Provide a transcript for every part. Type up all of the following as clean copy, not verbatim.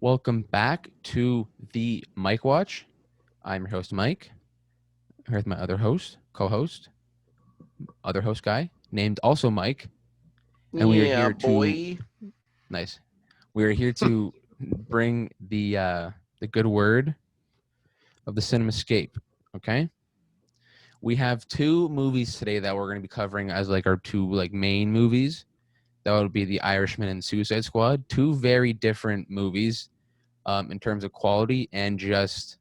Welcome back to the Mike Watch. I'm your host, Mike. I'm here with my other host, co-host, other host guy named also Mike, and we are Yeah, here to boy. nice. We are here to bring the good word of the CinemaScape. Okay, we have two movies today that we're going to be covering as like our two like main movies. That would be The Irishman and Suicide Squad. Two very different movies, in terms of quality and just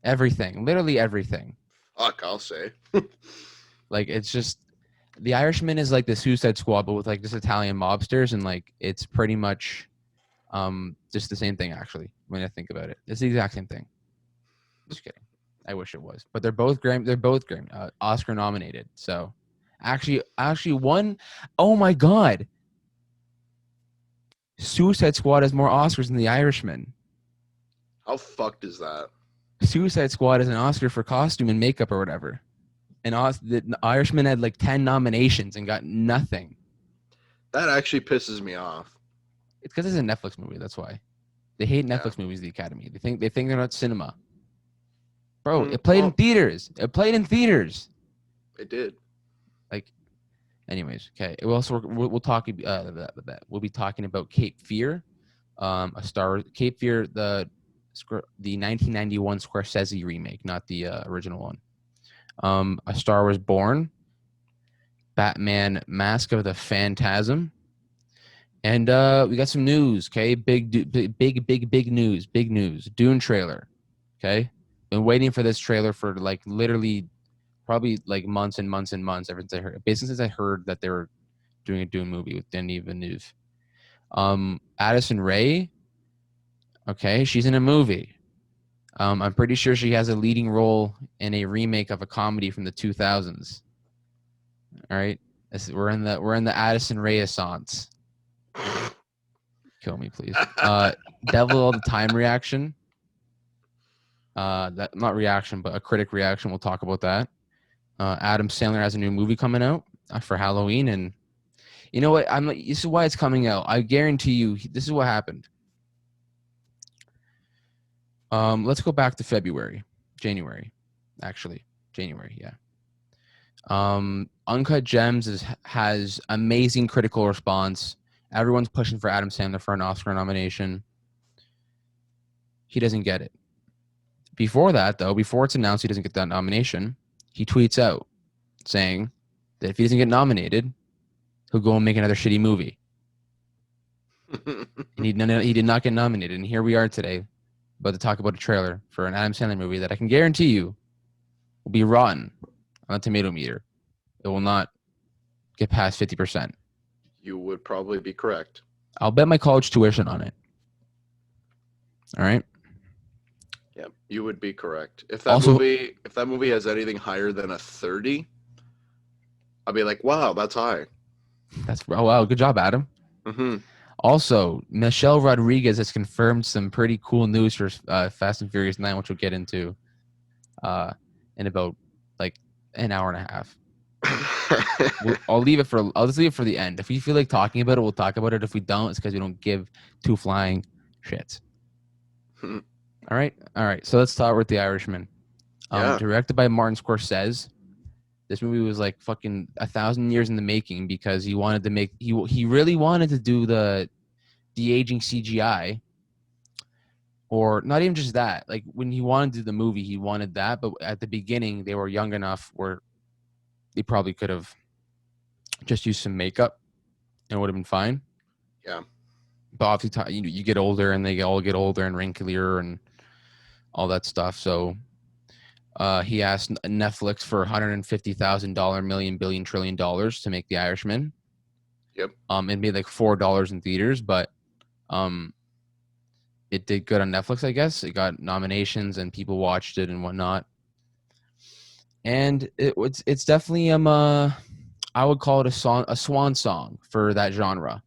everything, literally everything. Fuck, I'll say. Like it's just the Irishman is like the Suicide Squad, but with like just Italian mobsters, and like it's pretty much just the same thing actually. When I think about it, it's the exact same thing. Just kidding. I wish it was, but they're both Grammy. They're both Grammy, Oscar nominated. So actually one, oh my god, Suicide Squad has more Oscars than The Irishman. How fucked is that? Suicide Squad is an Oscar for costume and makeup or whatever. And the Irishman had like 10 nominations and got nothing. That actually pisses me off. It's because it's a Netflix movie. That's why they hate Yeah. Netflix movies. The Academy. They think they're not cinema, bro. Mm, It played in well, theaters. It played in theaters. it did. Like, anyways, okay. We'll talk. We'll be talking about Cape Fear, a Star Cape Fear, the 1991 Scorsese remake, not the original one. A Star Wars Born, Batman: Mask of the Phantasm. And we got some news, okay? Big news, big news. Dune trailer, okay? Been waiting for this trailer for like literally probably like months and months and months ever since I heard that they were doing a Dune movie with Denis Villeneuve. Addison Rae, okay, she's in a movie. I'm pretty sure she has a leading role in a remake of a comedy from the 2000s. All right, we're in the Addison Renaissance. Kill me, please. Devil all the time reaction. That not reaction, but a critic reaction. We'll talk about that. Adam Sandler has a new movie coming out for Halloween, and you know what? This is why it's coming out. I guarantee you, this is what happened. Let's go back to January, actually, January. Yeah. Uncut Gems has amazing critical response. Everyone's pushing for Adam Sandler for an Oscar nomination. He doesn't get it. Before that, though, before it's announced he doesn't get that nomination, he tweets out saying that if he doesn't get nominated, he'll go and make another shitty movie. And he did not get nominated. And here we are today, about to talk about a trailer for an Adam Sandler movie that I can guarantee you will be rotten on the tomato meter. It will not get past 50%. You would probably be correct. I'll bet my college tuition on it. All right. Yeah, you would be correct. If Also, that movie has anything higher than a 30, I'll be like, wow, that's high. oh wow, good job, Adam. Mm-hmm. Also, Michelle Rodriguez has confirmed some pretty cool news for Fast and Furious 9, which we'll get into in about like an hour and a half. I'll just leave it for the end. If we feel like talking about it, we'll talk about it. If we don't, it's because we don't give two flying shits. All right. So let's start with The Irishman. Yeah. Directed by Martin Scorsese. This movie was like fucking 1,000 years in the making because he wanted to make he really wanted to do the de-aging CGI, or not even just that. Like when he wanted to do the movie, he wanted that, but at the beginning they were young enough where they probably could have just used some makeup and it would have been fine. Yeah. But obviously, you get older and they all get older and wrinklier and all that stuff. So he asked Netflix for $150,000 million billion trillion dollars to make The Irishman. Yep. It made like $4 in theaters, but it did good on Netflix, I guess. It got nominations and people watched it and whatnot. And it's definitely I would call it a swan song for that genre.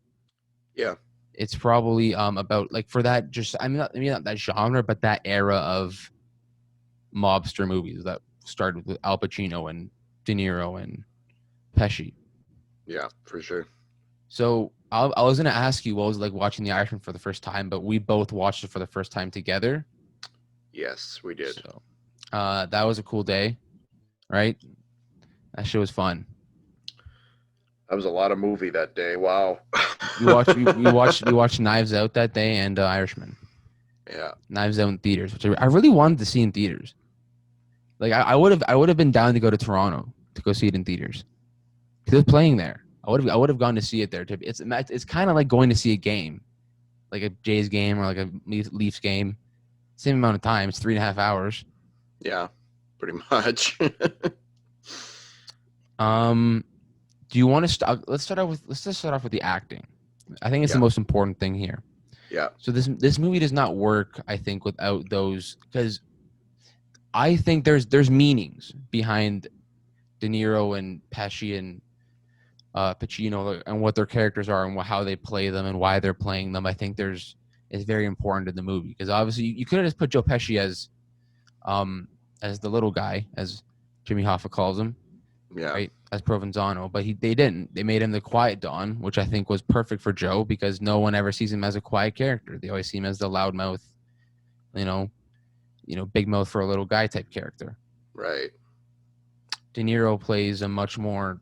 Yeah. It's probably about like for that not that genre, but that era of mobster movies that started with Al Pacino and De Niro and Pesci. Yeah, for sure. So I was gonna ask you what was it like watching The Irishman for the first time, but we both watched it for the first time together. Yes, we did. So that was a cool day, right? That shit was fun. That was a lot of movie that day. Wow. We watched Knives Out that day and Irishman. Yeah. Knives Out in theaters, which I really wanted to see in theaters. Like I would have been down to go to Toronto to go see it in theaters because it was playing there. I would have gone to see it there. It's kind of like going to see a game, like a Jays game or like a Leafs game. Same amount of time. It's 3.5 hours. Yeah. Pretty much. Um, do you want to start? Let's just start off with the acting. I think it's the Yeah. most important thing here. Yeah. So this movie does not work, I think, without those, because I think there's meanings behind De Niro and Pesci and Pacino and what their characters are and how they play them and why they're playing them. I think it's very important in the movie because obviously you could have just put Joe Pesci as the little guy, as Jimmy Hoffa calls him, Yeah. right, as Provenzano, but they didn't. They made him the quiet Don, which I think was perfect for Joe because no one ever sees him as a quiet character. They always see him as the loudmouth, you know, big mouth for a little guy type character. Right. De Niro plays a much more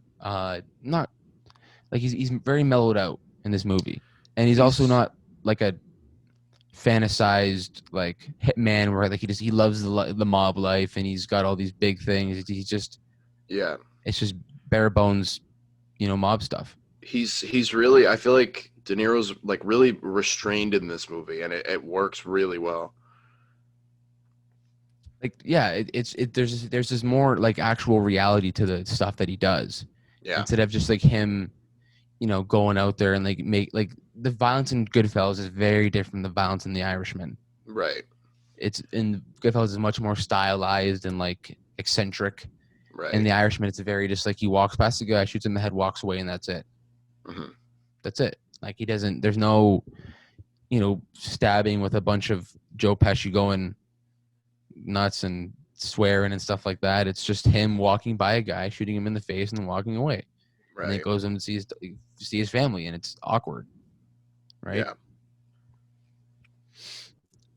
not like he's very mellowed out in this movie, and he's also He's not like a fantasized like hitman where like he loves the mob life and he's got all these big things. He's just yeah. it's just bare bones, mob stuff. He's really, I feel like De Niro's like really restrained in this movie and it works really well. Like yeah, there's this more like actual reality to the stuff that he does Yeah. instead of just like him, going out there and like make like the violence in Goodfellas is very different from the violence in The Irishman. Right. It's in Goodfellas is much more stylized and like eccentric. In Right. The Irishman, it's very just like he walks past the guy, shoots him in the head, walks away, and that's it. Hmm. That's it. Like he doesn't. There's no, stabbing with a bunch of Joe Pesci going nuts and swearing and stuff like that. It's just him walking by a guy, shooting him in the face, and then walking away. And then Right. goes in to see his family, and it's awkward, right? Yeah.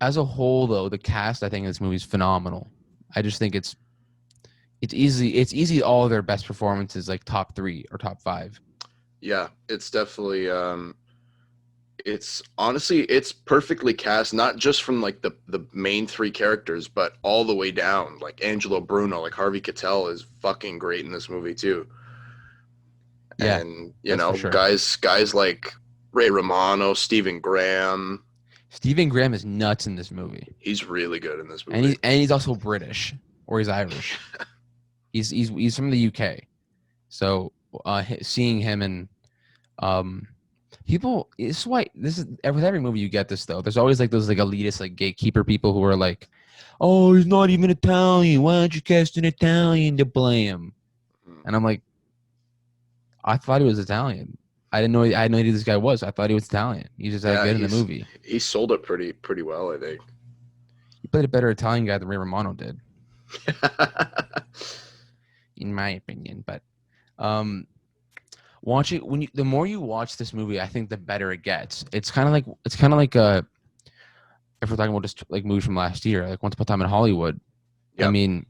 As a whole, though, the cast I think in this movie is phenomenal. I just think it's easy all of their best performances like top 3 or top 5. Yeah. It's definitely it's honestly it's perfectly cast, not just from like the main three characters, but all the way down. Like Angelo Bruno, like Harvey Keitel is fucking great in this movie too. Yeah, And that's for sure. guys like Ray Romano, Stephen Graham, Stephen Graham is nuts in this movie, he's really good in this and movie. he's also British or he's Irish. He's from the UK, so seeing him and people, it's why this is with every movie you get this though. There's always like those like elitist like gatekeeper people who are like, oh, he's not even Italian. Why don't you cast an Italian to play him? And I'm like, I thought he was Italian. I didn't know. I didn't know who this guy was. I thought he was Italian. He's just that Yeah, good in the movie. he sold it pretty well, I think. He played a better Italian guy than Ray Romano did, in my opinion. But um, the more you watch this movie, I think the better it gets. It's kind of like if we're talking about just like movies from last year, like Once Upon a Time in Hollywood. I Yep. mean,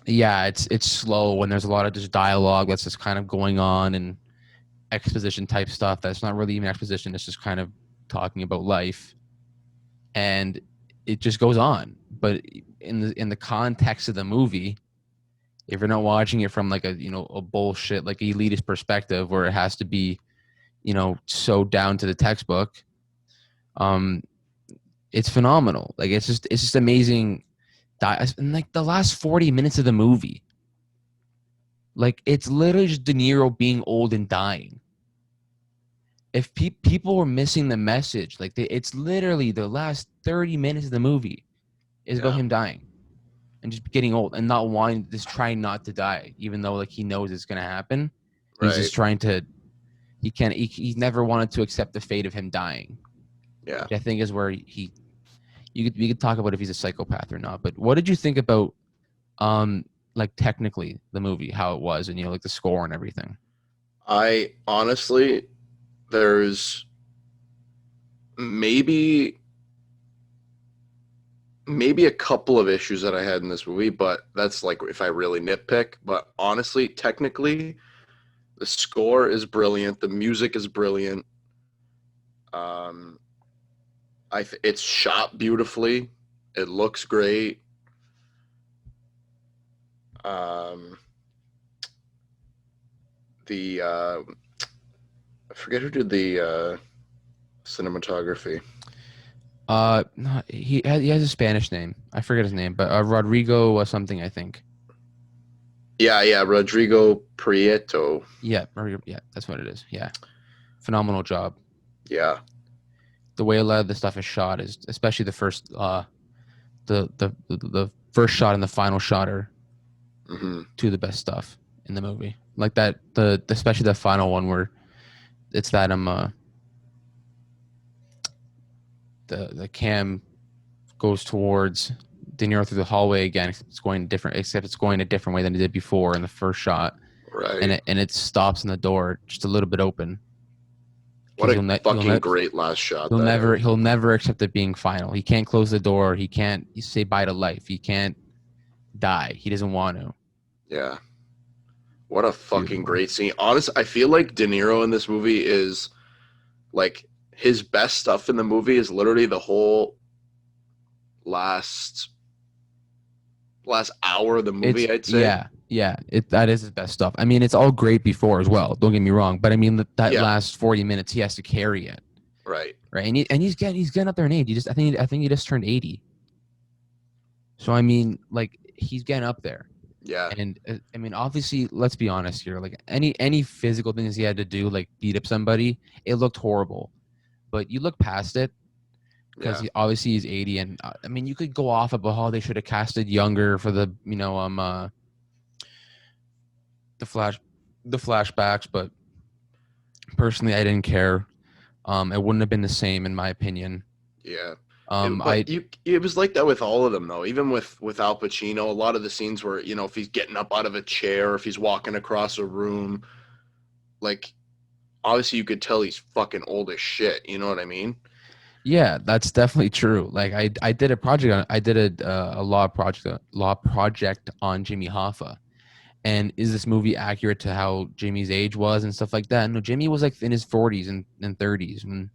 yeah, it's slow when there's a lot of just dialogue that's just kind of going on and exposition type stuff that's not really even exposition. It's just kind of talking about life, and it just goes on. But in the context of the movie, if you're not watching it from like a bullshit like elitist perspective where it has to be so down to the textbook, um it's phenomenal. Like it's just amazing. And like the last 40 minutes of the movie, like it's literally just De Niro being old and dying. If people were missing the message, like it's literally the last 30 minutes of the movie is about Yeah. him dying and just getting old and not wanting, just trying not to die, even though like he knows it's gonna happen. He's Right. just trying to. He can't. He never wanted to accept the fate of him dying, Yeah. which I think is where we could talk about if he's a psychopath or not. But what did you think about like technically the movie, how it was, and like the score and everything? I honestly there's maybe maybe a couple of issues that I had in this movie, but that's like if I really nitpick. But honestly, technically, the score is brilliant. The music is brilliant. Um, it's shot beautifully. It looks great. Um, the I forget who did the cinematography. No, he has a Spanish name. I forget his name, but Rodrigo or something, I think. Yeah, yeah, Rodrigo Prieto. Yeah, that's what it is. Yeah, phenomenal job. Yeah. The way a lot of the stuff is shot is, especially the first, the first shot and the final shot are Hmm. two of the best stuff in the movie. Like that, the especially the final one where it's that the cam goes towards De Niro through the hallway again, except it's going a different way than it did before in the first shot, and Right. it stops in the door just a little bit open What because a fucking great last shot that is. he'll never accept it being final. He can't close the door. He can't say bye to life. He can't die. He doesn't want to. Yeah. What a It's fucking beautiful. great scene. Honestly, I feel like De Niro in this movie is like his best stuff in the movie is literally the whole last last hour of the It's movie, I'd say. yeah. That is his best stuff. I mean, it's all great before as well. Don't get me wrong, but I mean that Yeah, last 40 minutes, he has to carry it, right. right? And he's getting up there in age. I think he just turned 80. So I mean, like he's getting up there. Yeah, And I mean, obviously, let's be honest here. Like any physical things he had to do, like beat up somebody, it looked horrible. But you look past it because yeah. he obviously he's 80, and I mean, you could go off about how they should have casted younger for the the flash the flashbacks, but personally, I didn't care. It wouldn't have been the same in my opinion. Yeah. I But it was like that with all of them though. Even with Al Pacino, a lot of the scenes where, if he's getting up out of a chair, if he's walking across a room, like obviously you could tell he's fucking old as shit, you know what I mean? Yeah, that's definitely true. Like I did a project on I did a law project on Jimmy Hoffa. And is this movie accurate to how Jimmy's age was and stuff like that? No, Jimmy was like in his 40s and 30s when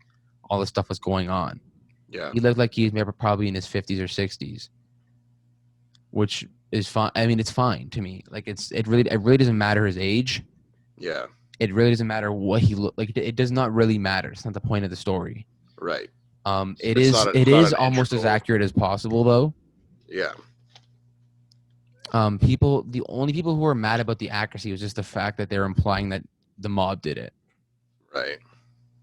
all this stuff was going on. Yeah. He looked like he's maybe probably in his 50s or 60s, which is fine. I mean, it's fine to me. Like it really doesn't matter his age. Yeah. It really doesn't matter what he look like. It does not really matter. It's not the point of the story. Right. It It's not it it's not is an almost as integral. accurate as possible though. Yeah. The only people who were mad about the accuracy was just the fact that they're implying that the mob did it. Right.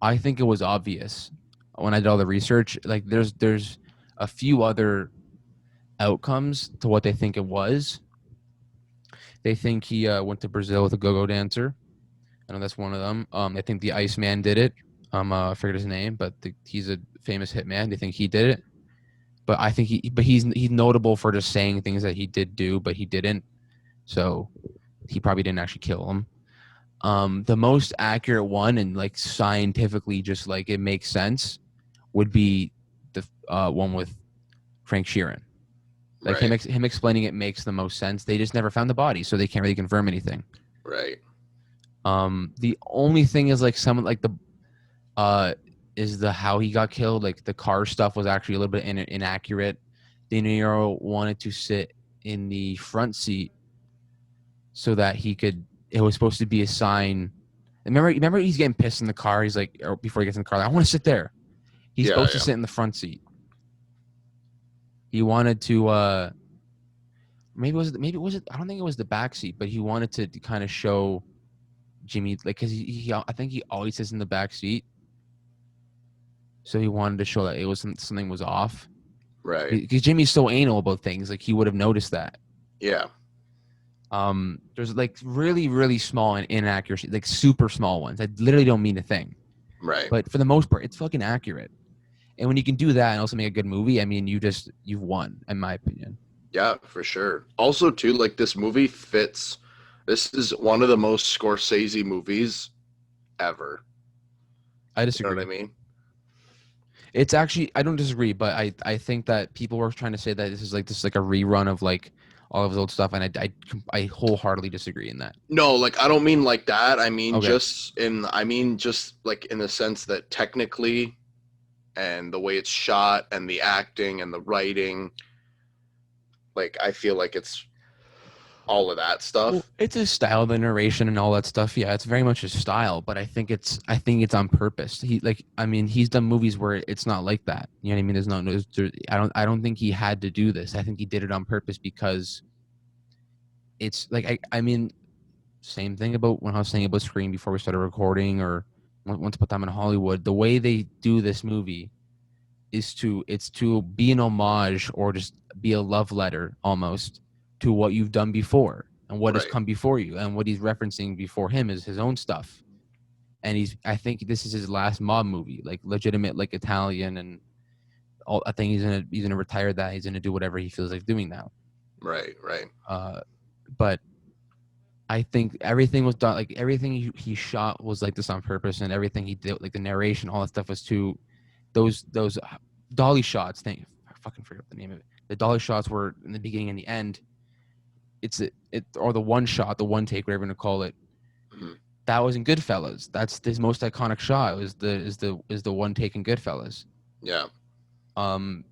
I think it was obvious when I did all the research. Like there's a few other outcomes to what they think it was. They think he went to Brazil with a go-go dancer. I know that's one of them. They think the Iceman did it. I forget his name, but he's a famous hitman. They think he did it. But I think he's notable for just saying things that he did do, but he didn't. So he probably didn't actually kill him. The most accurate one and like scientifically just like it makes sense would be the one with Frank Sheeran. Like Right. him explaining it makes the most sense. They just never found the body, so they can't really confirm anything. Right. The only thing is like someone like the uh is the how he got killed. Like the car stuff was actually a little bit inaccurate. De Niro wanted to sit in the front seat so that he could. It was supposed to be a sign. Remember, he's getting pissed in the car. He's like, or before he gets in the car, like, I want to sit there. He's Yeah, supposed to yeah. sit in the front seat. He wanted to. Maybe it was it. I don't think it was the back seat, but he wanted to kind of show Jimmy like because I think he always sits in the back seat, so he wanted to show that it was something was off. Right. Because Jimmy's so anal about things, like he would have noticed that. Yeah. There's like really, really small and inaccuracy, like super small ones that literally don't mean a thing. Right. But for the most part, it's fucking accurate. And when you can do that and also make a good movie, I mean, you've won, in my opinion. Yeah, for sure. Also, too, like this movie fits. This is one of the most Scorsese movies ever. I You know what I disagree. mean? It's actually I don't disagree, but I think that people were trying to say that this is like a rerun of like all of his old stuff, and I wholeheartedly disagree in that. No, like I don't mean like that. Okay. I mean just like in the sense that technically and the way it's shot and the acting and the writing, like I feel like it's all of that Well, stuff. it's his style, the narration and all that stuff. Yeah, it's very much his style, but I think it's on purpose. He like I mean, he's done movies where it's not like that. You know what I mean? I don't think he had to do this. I think he did it on purpose because it's like I mean, same thing about when I was saying about Scream before we started recording or Once Upon a Time in Hollywood. The way they do this movie is to be an homage or just be a love letter almost to what you've done before and what has Right. come before you, and what he's referencing before him is his own stuff. And I think this is his last mob movie, like legitimate, like Italian and all. I think he's gonna retire that. He's gonna do whatever he feels like doing now. Right. Right. uh but I think everything was done, like everything he shot was like this on purpose, and everything he did, like the narration, all that stuff was to those dolly shots. I fucking forget the name of it. The dolly shots were in the beginning and the end. It or the one shot, the one take, whatever you want to call it. Mhm. That was in Goodfellas. That's his most iconic shot. Is the one take in Goodfellas. Yeah. Um,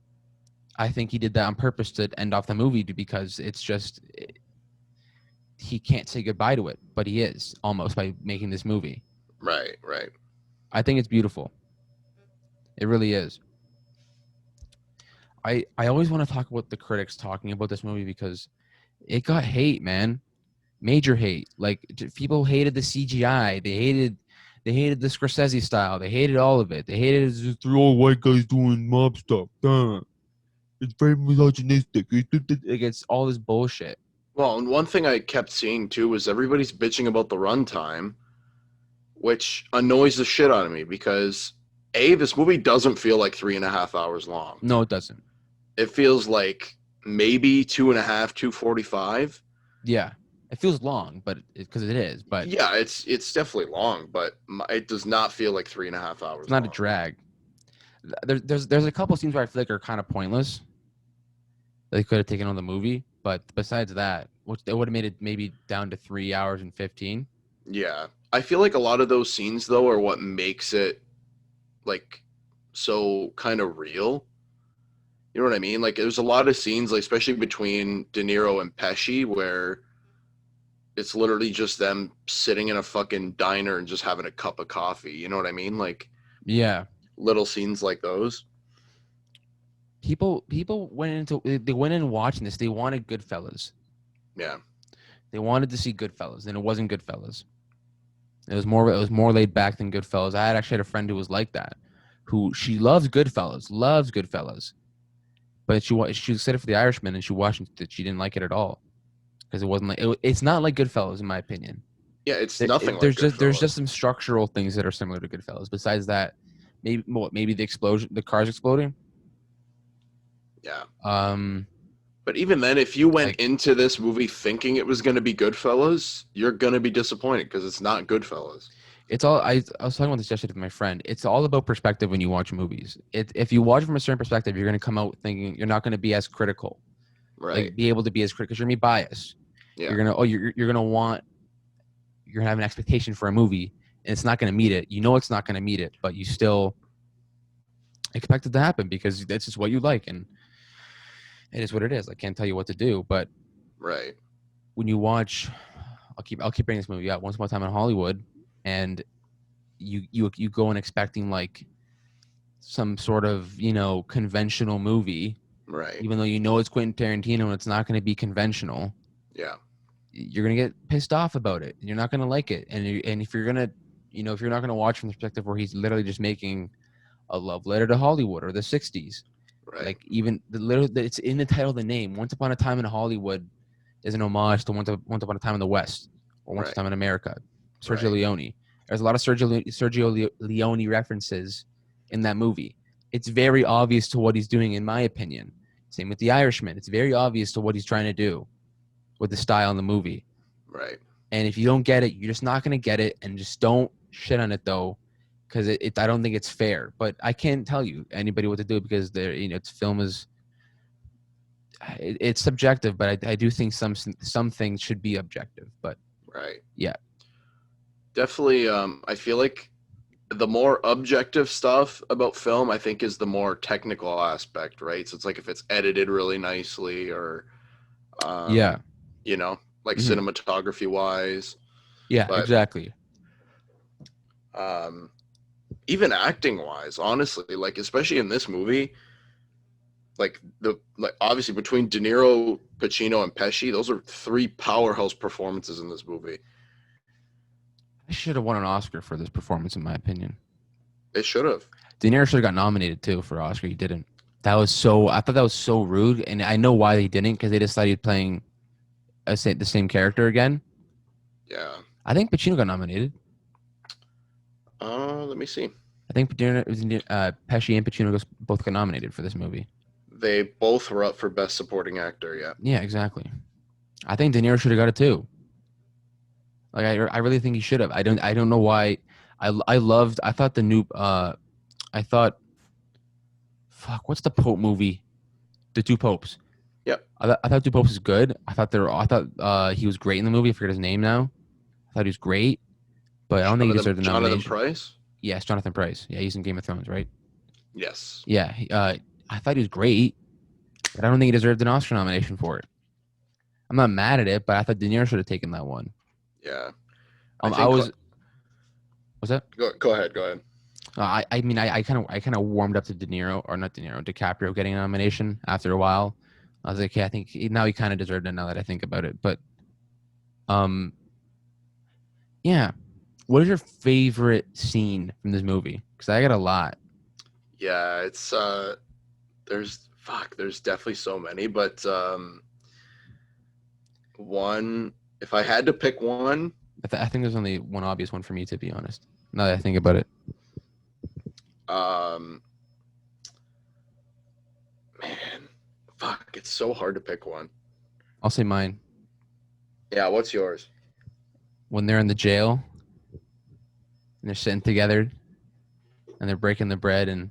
I think he did that on purpose to end off the movie because it's just he can't say goodbye to it, but he is almost by making this movie. Right. Right. I think it's beautiful. It really is. I always want to talk about the critics talking about this movie because it got hate, man. Major hate. Like people hated the CGI. They hated the Scorsese style. They hated all of it. They hated it's just three old white guys doing mob stuff. Duh. It's very misogynistic. It's all this bullshit. Well, and one thing I kept seeing too was everybody's bitching about the runtime, which annoys the shit out of me because this movie doesn't feel like 3.5 hours long. No, it doesn't. It feels like maybe 2.5, 2:45. Yeah, it feels long, but because it is, but Yeah, it's definitely long, but it does not feel like 3.5 hours it's not a long. drag. There's a couple scenes where I feel like are kind of pointless. They could have taken on the movie, but besides that, which they would have made it maybe down to 3 hours and 15. Yeah, I feel like a lot of those scenes though are what makes it like so kind of real. You know what I mean? Like there's a lot of scenes, like especially between De Niro and Pesci, where it's literally just them sitting in a fucking diner and just having a cup of coffee. You know what I mean? Like Yeah, little scenes like those. people they went in watching this. They wanted Goodfellas. Yeah. They wanted to see Goodfellas, and it wasn't Goodfellas. It was more laid back than Goodfellas. I actually had a friend who was like that, who she loves Goodfellas, but she excited for The Irishman, and she watched it. She didn't like it at all because it wasn't like it's not like Goodfellas in my opinion. Yeah, it's nothing like There's just Goodfellas. some structural things that are similar to Goodfellas. Besides that, maybe the explosion, the cars exploding. Yeah. Um, But even then, if you went like into this movie thinking it was going to be Goodfellas, you're going to be disappointed because it's not Goodfellas. it's all I was talking about this yesterday with my friend. It's all about perspective when you watch movies. If you watch from a certain perspective, you're going to come out thinking you're not going to be as critical, Right. like be able to be as critical because you're going to be biased. Yeah. You're gonna have an expectation for a movie, and it's not going to meet it. You know it's not going to meet it, but you still expect it to happen because that's just what you like, and it is what it is. I can't tell you what to do, but Right. when you watch, I'll keep bringing this movie up. Once Upon a Time in Hollywood, and you go in expecting like some sort of conventional movie, Right. even though you know it's Quentin Tarantino and it's not going to be conventional. Yeah. You're gonna get pissed off about it. You're not gonna like it, and if you're gonna, if you're not gonna watch from the perspective where he's literally just making a love letter to Hollywood or the '60s, Right. like even it's in the title of the name. Once Upon a Time in Hollywood is an homage to Once Upon a Time in the West or Once Upon a Right. Time in America. Sergio Right. Leone. There's a lot of Sergio Leone references in that movie. It's very obvious to what he's doing, in my opinion. Same with The Irishman. It's very obvious to what he's trying to do with the style in the movie. Right. And if you don't get it, you're just not going to get it. And just don't shit on it, though, because I don't think it's fair. But I can't tell you anybody what to do because it's film is it's subjective. But I do think some things should be objective. But Right. yeah, Definitely. I feel like the more objective stuff about film, I think, is the more technical aspect, right? So it's like if it's edited really nicely, or yeah, um, you know, like hmm cinematography wise. yeah, But exactly. um, even acting wise, honestly, like especially in this movie, like obviously between De Niro, Pacino, and Pesci, those are three powerhouse performances in this movie. I should have won an Oscar for this performance, in my opinion. It should have. De Niro should have got nominated too for Oscar. He didn't. I thought that was so rude, and I know why they didn't because they decided he was playing the same character again. Yeah. I think Pacino got nominated. Let me see. I think Pesci and Pacino both got nominated for this movie. They both were up for Best Supporting Actor. Yeah. Yeah, exactly. I think De Niro should have got it too. Like I really think he should have. I don't know why. I thought the new I thought fuck what's the Pope movie? The Two Popes. Yep. I thought Two Popes is good. I thought he was great in the movie. I forget his name now. I thought he was great, but I don't think he deserved the Jonathan nomination. Pryce. Yes, Jonathan Pryce. Yeah, he's in Game of Thrones, right? Yes. Yeah. I thought he was great, but I don't think he deserved an Oscar nomination for it. I'm not mad at it, but I thought De Niro should have taken that one. Yeah. I was. Was that? Go ahead. Go ahead. I mean, I kind of warmed up to De Niro, or not De Niro, DiCaprio getting a nomination after a while. I was like, okay, I think now he kind of deserved it now that I think about it. But, yeah. What is your favorite scene from this movie? Because I got a lot. Yeah, it's there's definitely so many, but one, if I had to pick one, I think there's only one obvious one for me, to be honest. Now that I think about it. Man, fuck, it's so hard to pick one. I'll say mine. Yeah, what's yours? When they're in the jail and they're sitting together and they're breaking the bread and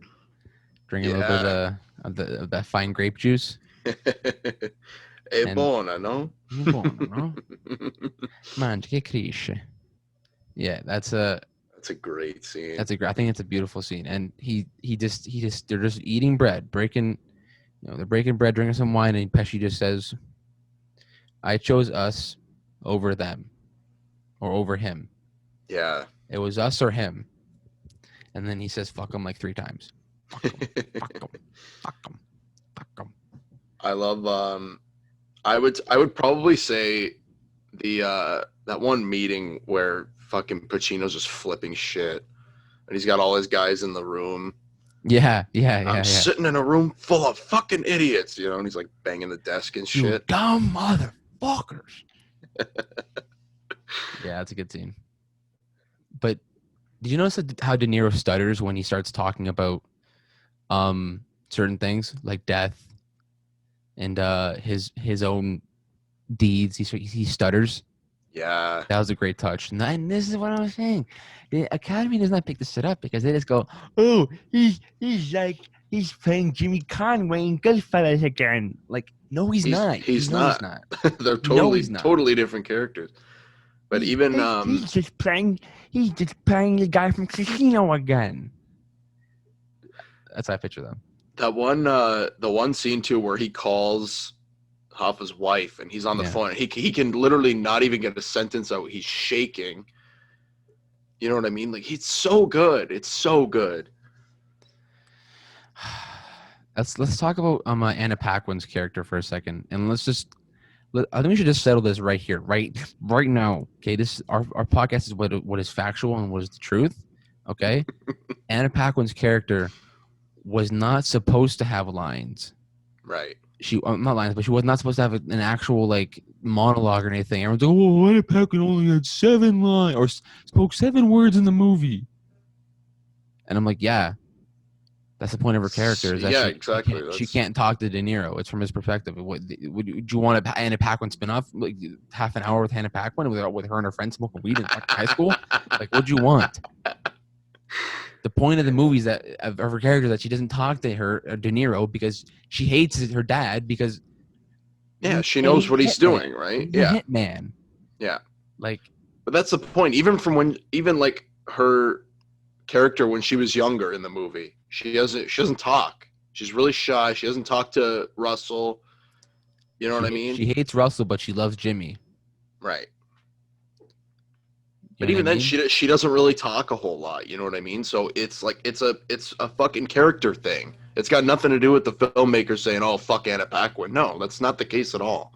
drinking a little bit of that fine grape juice. È buona, no? Buono, no? Mangia che cresce. Yeah, that's a great scene. I think it's a beautiful scene, and they're just eating bread, they're breaking bread, drinking some wine, and Pesci just says, "I chose us over them, or over him." Yeah, it was us or him, and then he says, "Fuck him" like 3 times. Fuck him, fuck him, fuck him, fuck him. I love. I would probably say the that one meeting where fucking Pacino's just flipping shit, and he's got all his guys in the room. Yeah. I'm sitting in a room full of fucking idiots, and he's like banging the desk and shit. You dumb motherfuckers. Yeah, that's a good scene. But did you notice how De Niro stutters when he starts talking about certain things like death and his own deeds? He stutters. Yeah, that was a great touch. And this is what I was saying. The Academy does not pick this shit up because they just go, "Oh, he's playing Jimmy Conway in Goodfellas again." Like, no, he's not. He's not. They're totally different characters. But he's just playing the guy from Casino again. That's how I picture them. That one, the one scene too where he calls Hoffa's wife and he's on the phone and he can literally not even get a sentence out. He's shaking. You know what I mean? Like, he's so good. It's so good. Let's talk about Anna Paquin's character for a second, and I think we should just settle this right here, right now. Okay, our podcast is what is factual and what is the truth. Okay, Anna Paquin's character was not supposed to have lines. Right. She not lines, but she was not supposed to have an actual like monologue or anything. Everyone's like, "Oh, Anna Paquin only had 7 lines or spoke 7 words in the movie," and I'm like, "Yeah, that's the point of her character. Is that exactly. She can't talk to De Niro. It's from his perspective. Would you want an Anna Paquin spinoff, like half an hour with Anna Paquin with her and her friends smoking weed in high school? Like, what'd you want?" The point of the movie is that of her character that she doesn't talk to her De Niro because she hates her dad because Yeah, she hey, knows he's what a he's hitman. doing, right? He's a Yeah, hitman. yeah. Like But that's the point. Even from when, even like her character when she was younger in the movie, she doesn't talk. She's really shy. She doesn't talk to Russell. You know what I mean? she hates Russell, but she loves Jimmy. Right. You But know what I even then, mean? she doesn't really talk a whole lot. You know what I mean? So it's like it's a fucking character thing. It's got nothing to do with the filmmaker saying, "Oh, fuck Anna Paquin." No, that's not the case at all.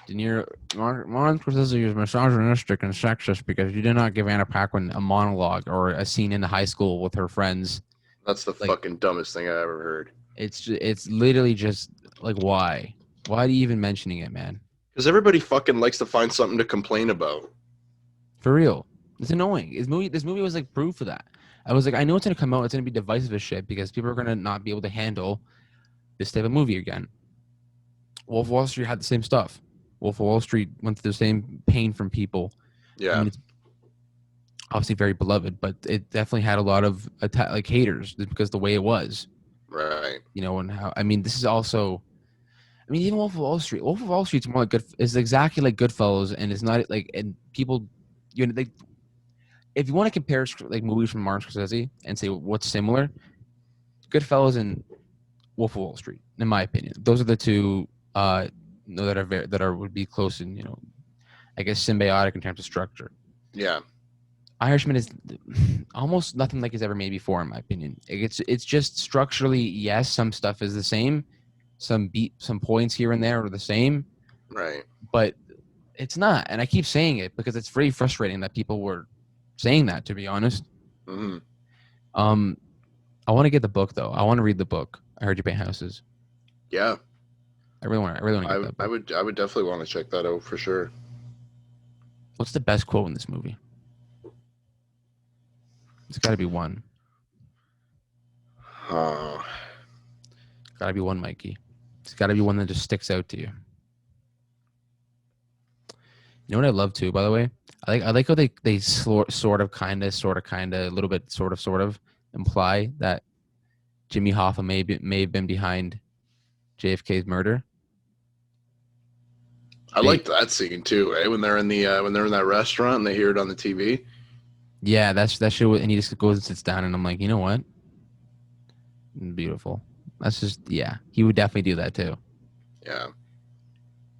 De Niro, Martin Scorsese is misogynistic and sexist because you did not give Anna Paquin a monologue or a scene in the high school with her friends. That's the Like fucking dumbest thing I ever heard. it's literally just like why? Why are you even mentioning it, man? Because everybody fucking likes to find something to complain about. For real. It's annoying. This movie was like proof of that. I was like, I know it's gonna come out, it's gonna be divisive as shit because people are gonna not be able to handle this type of movie again. Wolf of Wall Street had the same stuff. Wolf of Wall Street went through the same pain from people. I Yeah. mean, it's obviously very beloved, but it definitely had a lot of like haters because the way it was, Right. you know, and how I mean, this is also. I mean, even Wolf of Wall Street. Wolf of Wall Street's more like good. Is exactly like Goodfellas, and it's not like and people, you know, like if you want to compare like movies from Martin Scorsese and say what's similar, Goodfellas and Wolf of Wall Street, in my opinion, those are the two that are would be close and I guess symbiotic in terms of structure. Yeah. Irishman is almost nothing like he's ever made before, in my opinion. It's just structurally, yes, some stuff is the same, some points here and there are the same, Right. but it's not. And I keep saying it because it's very frustrating that people were saying that. To be honest, Hmm. um, I want to get the book though. I want to read the book. I heard you paint houses. Yeah. I really want. I really want to get that I book. would I would definitely want to check that out for sure. What's the best quote in this movie? It's got to be one. Uh, Got to be one, Mikey. It's got to be one that just sticks out to you. You know what I love too, by the way. I like how they sort of kind of a little bit sort of imply that Jimmy Hoffa may have been behind JFK's murder. I They liked that scene too, eh? When they're in that restaurant and they hear it on the TV. yeah, that shit. And he just goes and sits down, and I'm like, you know what? Beautiful. That's just yeah. He would definitely do that too. Yeah.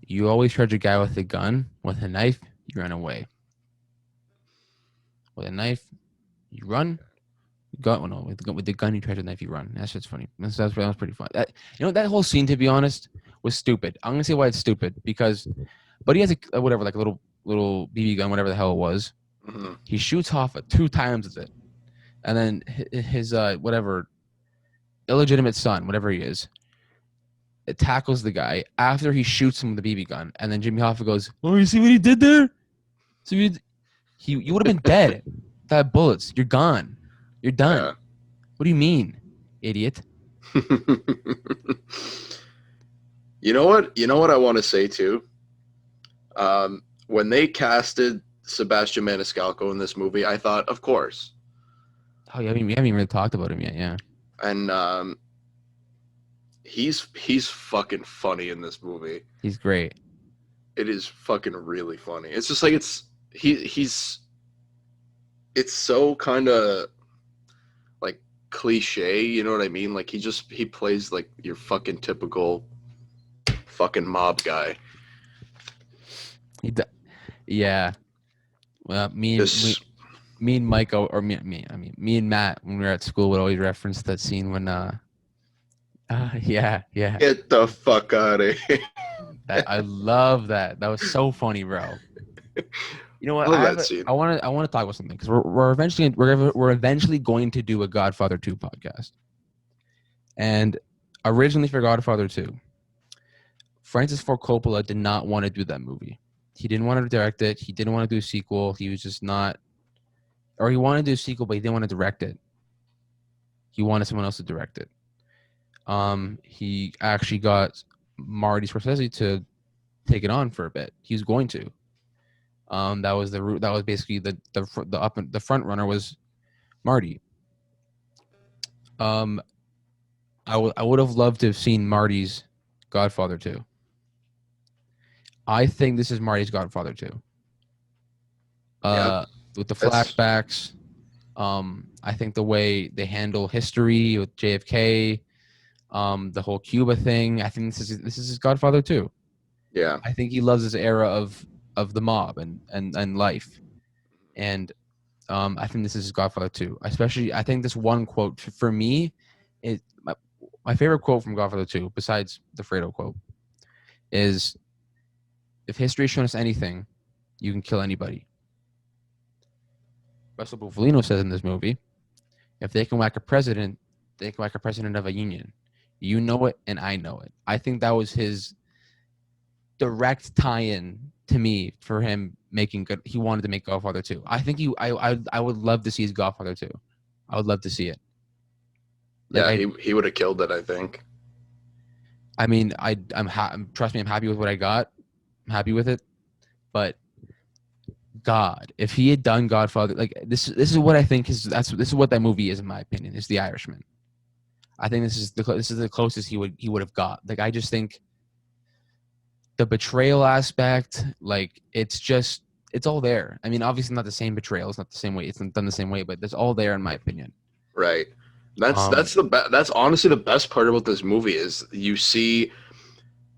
You always charge a guy with a gun, with a knife, you run away. With a knife, you run. Gun, well, no, with the gun, you try to knife, you run. That's just funny. That was pretty fun. That whole scene, to be honest, was stupid. I'm gonna say why it's stupid because, but he has a whatever, like a little BB gun, whatever the hell it was. Hmm. He shoots Hoffa 2 times with it, and then his whatever illegitimate son, whatever he is, it tackles the guy after he shoots him with the BB gun, and then Jimmy Hoffa goes, "Oh, you see what he did there? See, you would have been dead. That bullets, you're gone. You're Yeah. done. What do you mean, idiot?" You know what? You know what I want to say too. When they casted Sebastian Maniscalco in this movie, I thought, of course. Oh, yeah, I mean, we haven't even really talked about him yet. Yeah, And he's fucking funny in this movie. he's great. It is fucking really funny. It's just like he's it's so kind of like cliche, you know what I mean? Like he plays like your fucking typical fucking mob guy. He, yeah. Well, This me and Mike, or me and Matt, when we were at school, would always reference that scene when, yeah. get the fuck out of here. That I love that. That was so funny, bro. You know I what? love that scene. I want to talk about something because we're eventually going to do a Godfather 2 podcast. And originally for Godfather 2, Francis Ford Coppola did not want to do that movie. He didn't want to direct it. He didn't want to do a sequel. He was just not, or he wanted to do a sequel, but he didn't want to direct it. He wanted someone else to direct it. He actually got Marty Scorsese to take it on for a bit. He was going to. That was the route. That was basically the front runner was Marty. Um, I would have loved to have seen Marty's Godfather 2. I think this is Marty's Godfather 2. Yeah, With the that's flashbacks, I think the way they handle history with JFK, the whole Cuba thing, I think this is his Godfather 2. yeah, I think he loves this era of the mob and life, and I think this is his Godfather 2. Especially, I think this one quote for me is my favorite quote from Godfather 2, besides the Fredo quote, is if history has shown us anything, you can kill anybody. Russell Bufalino says in this movie, if they can whack a president, they can whack a president of a union. You know it, and I know it. I think that was his direct tie-in to me for him making good. He wanted to make Godfather 2. I think I would love to see his Godfather 2. I would love to see it. Like yeah. He would have killed it, I think. I mean, trust me, I'm happy with what I got. I'm happy with it, but God, if he had done Godfather, like this is what I think this is what that movie is in my opinion. Is The Irishman. I think this is the closest he would have got. Like I just think the betrayal aspect, like it's all there. I mean, obviously not the same betrayal. It's not the same way. It's not done the same way, but it's all there in my opinion. Right. Um, That's honestly the best part about this movie is you see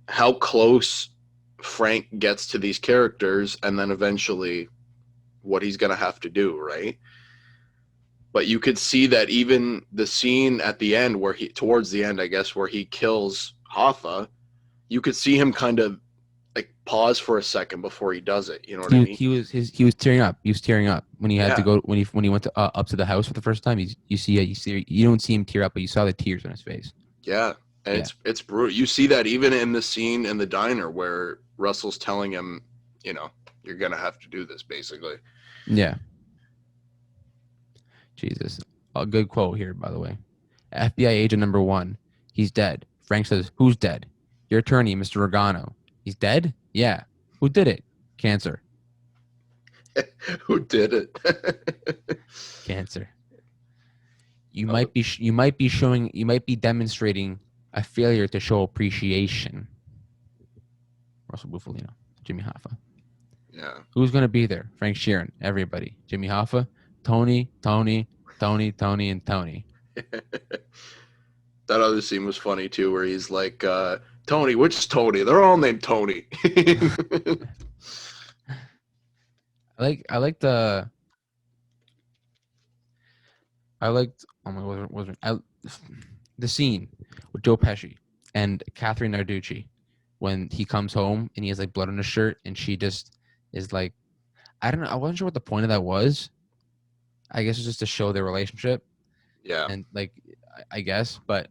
how close Frank gets to these characters and then eventually what he's going to have to do, right? But you could see that even the scene at the end where towards the end, I guess, where he kills Hoffa, you could see him kind of like pause for a second before he does it. You know what I mean? he was tearing up. He was tearing up when he had to Yeah. go when he went to, up to the house for the first time. You don't see him tear up, but you saw the tears on his face. Yeah. And Yeah. it's brutal. You see that even in the scene in the diner where Russell's telling him, you know, you're going to have to do this basically. Yeah. Jesus. A good quote here, by the way. FBI agent number 1. He's dead. Frank says, "Who's dead?" "Your attorney, Mr. Regano." "He's dead?" "Yeah." "Who did it?" "Cancer." Who did it? Cancer. You might be demonstrating a failure to show appreciation. Russell Bufalino, Jimmy Hoffa. Yeah. Who's going to be there? Frank Sheeran, everybody. Jimmy Hoffa, Tony, and Tony. That other scene was funny too, where he's like, Tony, which Tony? They're all named Tony. I liked oh my the scene with Joe Pesci and Catherine Narducci when he comes home and he has like blood on his shirt and she just is like, I don't know, I wasn't sure what the point of that was. I guess it's just to show their relationship Yeah. and like I guess, but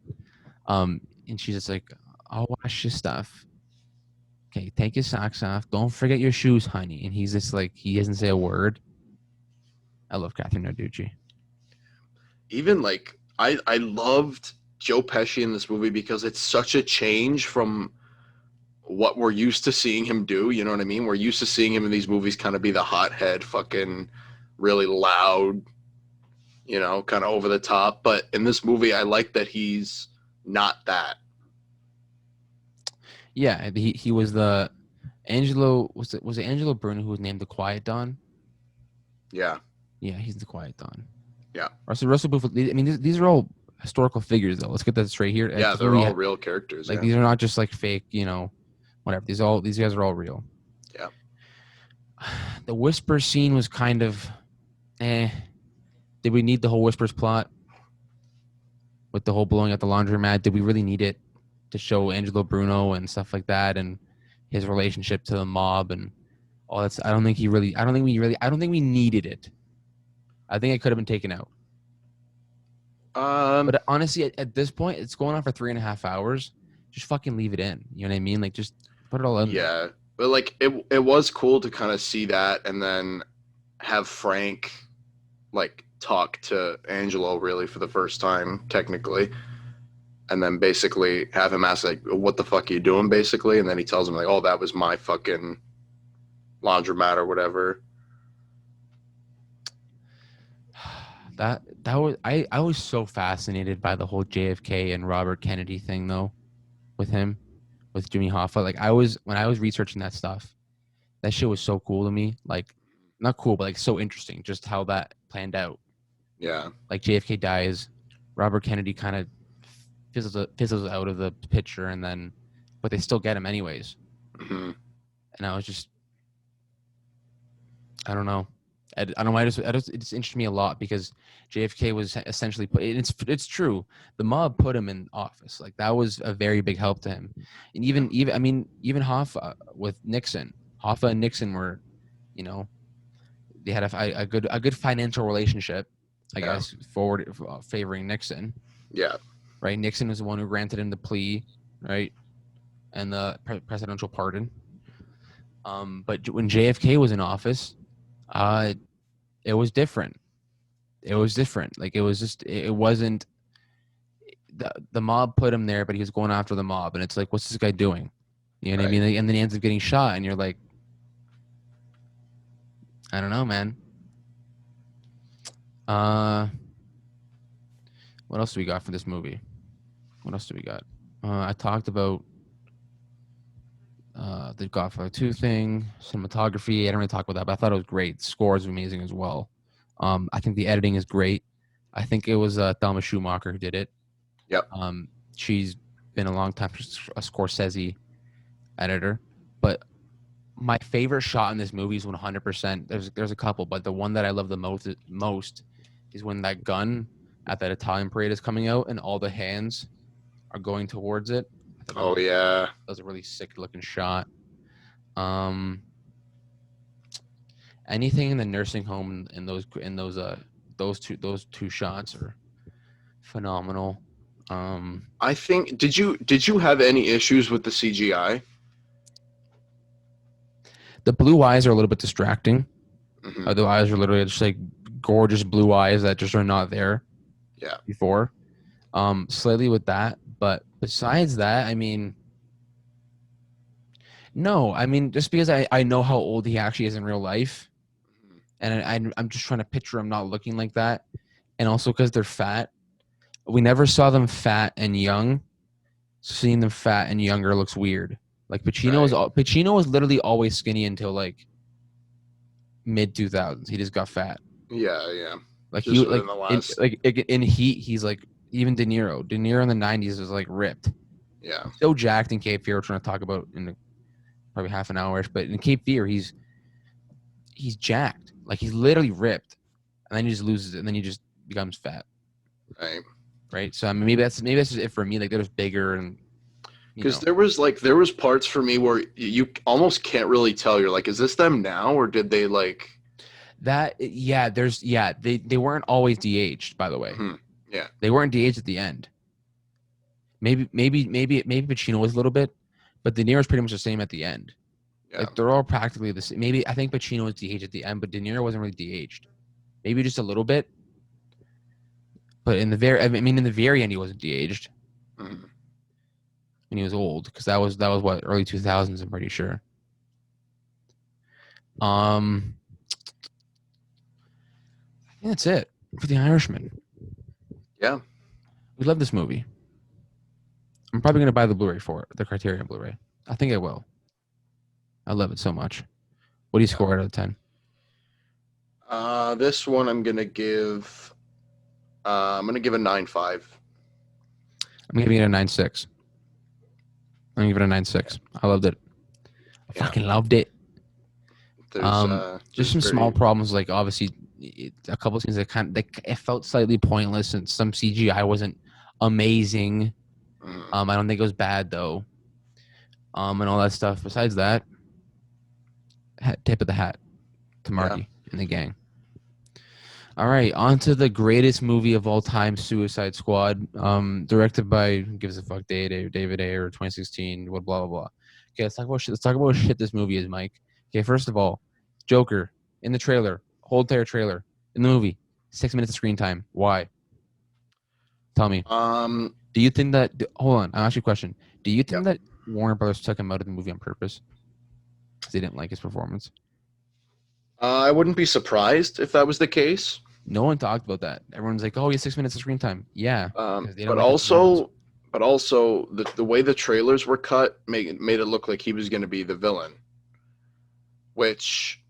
and she's just like, "I'll wash your stuff. Okay, take your socks off. Don't forget your shoes, honey." And he's just like, he doesn't say a word. I love Catherine Narducci. Even like I loved Joe Pesci in this movie because it's such a change from what we're used to seeing him do. You know what I mean? We're used to seeing him in these movies kind of be the hothead, fucking really loud, you know, kind of over the top. But in this movie, I like that he's not that. Yeah, he was the Angelo was it Angelo Bruno who was named the Quiet Don? Yeah. Yeah, he's the Quiet Don. Yeah. Russell Bufalino. I mean, these are all historical figures, though. Let's get that straight here. Yeah, they're all real characters. Like Yeah. these are not just like fake, you know, whatever. These guys are all real. Yeah. The Whisper scene was kind of, Did we need the whole Whispers plot with the whole blowing up the laundromat? Did we really need it to show Angelo Bruno and stuff like that and his relationship to the mob and all that? I don't think we needed it. I think it could have been taken out. But honestly, at this point, it's going on for 3.5 hours. Just fucking leave it in. You know what I mean? Like, just put it all in. Yeah. But like it was cool to kind of see that and then have Frank like talk to Angelo really for the first time, technically. And then basically have him ask like, "What the fuck are you doing?" basically, and then he tells him like, "Oh, that was my fucking laundromat or whatever." that was I was so fascinated by the whole JFK and Robert Kennedy thing though with him with Jimmy Hoffa. Like I was when I was researching that stuff, that shit was so cool to me. Like not cool, but like so interesting. Just how that planned out. Yeah. Like JFK dies, Robert Kennedy kind of fizzles out of the picture, and then but they still get him anyways. Hmm. And I was just I don't know. I don't know. It just interested me a lot because JFK was essentially put. It's true. The mob put him in office. Like that was a very big help to him. And Yeah. even I mean even Hoffa with Nixon. Hoffa and Nixon were, you know, they had a good financial relationship. I Yeah. guess forward favoring Nixon. Yeah. Right. Nixon was the one who granted him the plea. Right. And the presidential pardon. But when JFK was in office, uh, it was different. It was different. Like it was just it wasn't the mob put him there, but he was going after the mob, and it's like, what's this guy doing? You know what I Right. mean? And then he ends up getting shot, and you're like, I don't know, man. Uh, what else do we got for this movie? What else do we got? I talked about the Godfather 2 thing, cinematography. I didn't really talk about that, but I thought it was great. The score is amazing as well. I think the editing is great. I think it was Thelma Schumacher who did it. Yep. Um, she's been a long time a Scorsese editor, but my favorite shot in this movie is 100%. There's a couple, but the one that I love the most is when that gun at that Italian parade is coming out and all the hands are going towards it. I thought Oh yeah. that was a really sick looking shot. Um, anything in the nursing home in those two shots are phenomenal. I think did you have any issues with the CGI? The blue eyes are a little bit distracting. Hmm. The eyes are literally just like gorgeous blue eyes that just are not there Yeah. before. Slightly with that, but besides that, I mean, no, I mean, just because I know how old he actually is in real life, Mhm. and I'm just trying to picture him not looking like that, and also because they're fat, we never saw them fat and young. Seeing them fat and younger looks weird. Like Right. Pacino was literally always skinny until like mid 2000s. He just got fat. Yeah. Yeah. Like he Just within like the last. in Heat, he's like even De Niro. De Niro in the '90s was like ripped. Yeah. He's so jacked in Cape Fear, we're trying to talk about in probably half an hour. But in Cape Fear, he's jacked. Like he's literally ripped, and then he just loses it, and then he just becomes fat. Right. Right. So I mean, maybe that's just it for me. Like they're just bigger, and you Because know there was parts for me where you almost can't really tell. You're like, is this them now or did they like? that. Yeah. They weren't always de-aged. By the way, Mhm. Yeah. they weren't de-aged at the end. Maybe Pacino was a little bit, but De Niro's pretty much the same at the end. Yeah. Like they're all practically the same. Maybe I think Pacino was de-aged at the end, but De Niro wasn't really de-aged. Maybe just a little bit. But I mean, in the very end, he wasn't de-aged Mhm. when he was old because that was what early 2000s. I'm pretty sure. Um, I think that's it for The Irishman. Yeah. We love this movie. I'm probably gonna buy the Blu-ray for it, the Criterion Blu-ray. I think I will. I love it so much. What do you Yeah. score out of 10? This one I'm gonna give a 9.5. I'm giving it a 9.6. I'm gonna give it a 9.6. I loved it. I Yeah. fucking loved it. There's Just there's some small very. problems, like obviously a couple of things that it felt slightly pointless, and some CGI wasn't amazing. Mhm. I don't think it was bad though. And all that stuff. Besides that, tip of the hat to Yeah. Marty and the gang. All right, on to the greatest movie of all time, Suicide Squad. Directed by who gives a fuck David Ayer, 2016. Blah blah blah. Okay, let's talk about shit. Let's talk about what shit this movie is, Mike. Okay, first of all, Joker in the trailer, whole entire trailer in the movie, 6 minutes of screen time. Why? Tell me. Um. Do you think that? Hold on, I'll ask you a question. Do you think Yep. that Warner Brothers took him out of the movie on purpose because they didn't like his performance? I wouldn't be surprised if that was the case. No one talked about that. Everyone's like, "Oh, he has 6 minutes of screen time." Yeah, because they don't But like his performance. also, the way the trailers were cut made it look like he was going to be the villain. Which,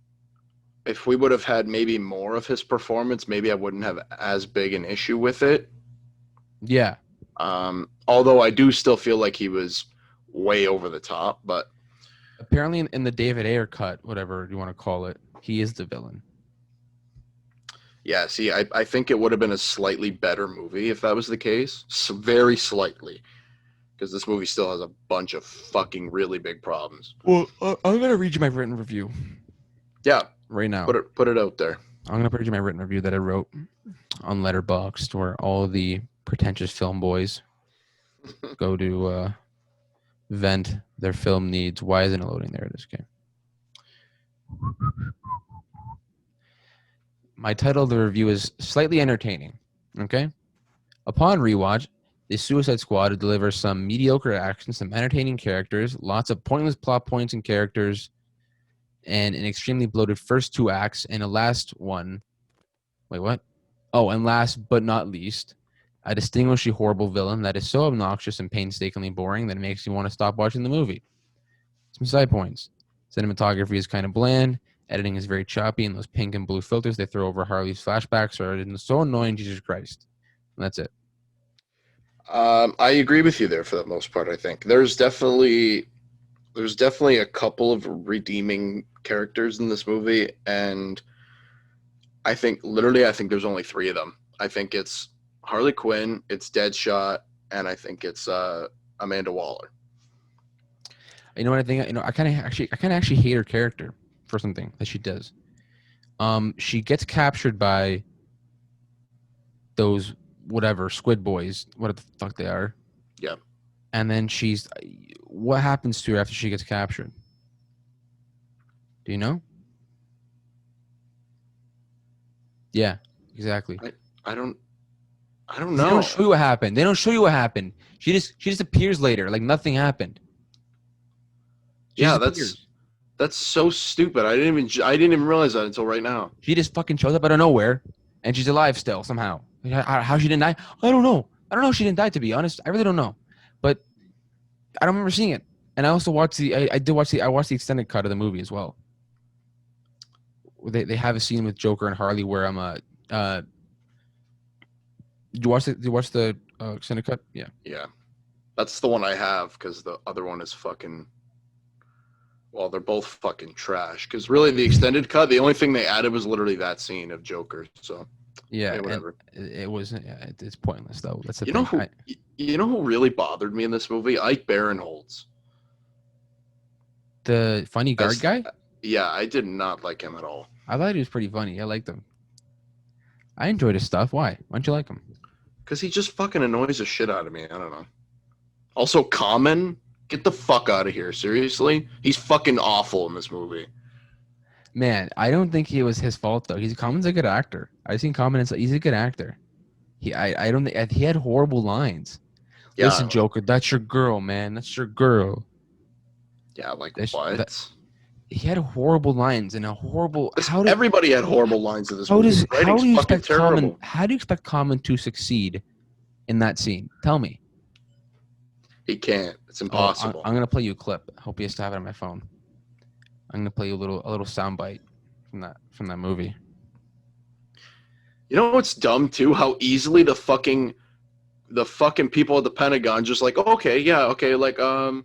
if we would have had maybe more of his performance, maybe I wouldn't have as big an issue with it. Yeah. Although I do still feel like he was way over the top, but Apparently, in the David Ayer cut, whatever you want to call it, he is the villain. yeah, see, I think it would have been a slightly better movie if that was the case. Very slightly. Because this movie still has a bunch of fucking really big problems. Well, I'm gonna read you my written review Yeah, right now. put it out there. I'm gonna read you my written review that I wrote on Letterboxd, where all the pretentious film boys go to vent their film needs. Why isn't it loading? There it is. Okay. My title of the review is slightly entertaining. Okay. Upon rewatch, the Suicide Squad delivers some mediocre action, some entertaining characters, lots of pointless plot points and characters, and an extremely bloated first two acts, and a last one. Wait, what? Oh, and last but not least, a distinguishingly horrible villain that is so obnoxious and painstakingly boring that it makes you want to stop watching the movie. Some side points. Cinematography is kind of bland. Editing is very choppy, and those pink and blue filters they throw over Harley's flashbacks are so annoying, Jesus Christ. And that's it. I agree with you there for the most part. I think there's definitely a couple of redeeming characters in this movie, and I think there's only three of them. I think it's Harley Quinn, it's Deadshot, and I think it's Amanda Waller. You know what I think? You know, I kind of actually hate her character for something that she does. She gets captured by those whatever squid boys, what the fuck they are. Yeah. And then what happens to her after she gets captured? Do you know? Yeah, exactly. I don't They know. don't show you what happened. They don't show you what happened. She just appears later, like nothing happened. She Yeah, just appears. that's so stupid. I didn't even realize that until right now. She just fucking shows up out of nowhere, and she's alive still somehow. How she didn't die? I don't know. I don't know if she didn't die. To be honest, I really don't know. But I don't remember seeing it. And I also watched I watched the extended cut of the movie as well. They have a scene with Joker and Harley where did you watch the extended cut? Yeah. Yeah. That's the one I have because the other one is fucking. Well, they're both fucking trash. Because really, the extended cut, the only thing they added was literally that scene of Joker. So Yeah, whatever. It was it's pointless though. That's the You thing. know who? You know who really bothered me in this movie? Ike Barinholtz. The funny guard guy? Yeah, I did not like him at all. I thought he was pretty funny. I liked him. I enjoyed his stuff. Why? Why don't you like him? Because he just fucking annoys the shit out of me. I don't know. Also, Common, get the fuck out of here. Seriously? He's fucking awful in this movie. Man, I don't think it was his fault though. Common's a good actor. I've seen Common. He's a good actor. I don't think he had horrible lines. Yeah, Listen, Joker, that's your girl, man. That's your girl. Yeah, like what? He had horrible lines and a horrible. Everybody had horrible lines in this movie. How do you expect Common? How do you expect Common to succeed in that scene? Tell me. He can't. It's impossible. I'm gonna play you a clip. I hope you still have it on my phone. I'm gonna play you a little soundbite from that movie. You know what's dumb too? How easily the fucking people at the Pentagon just like, oh, okay, yeah, okay, like oh,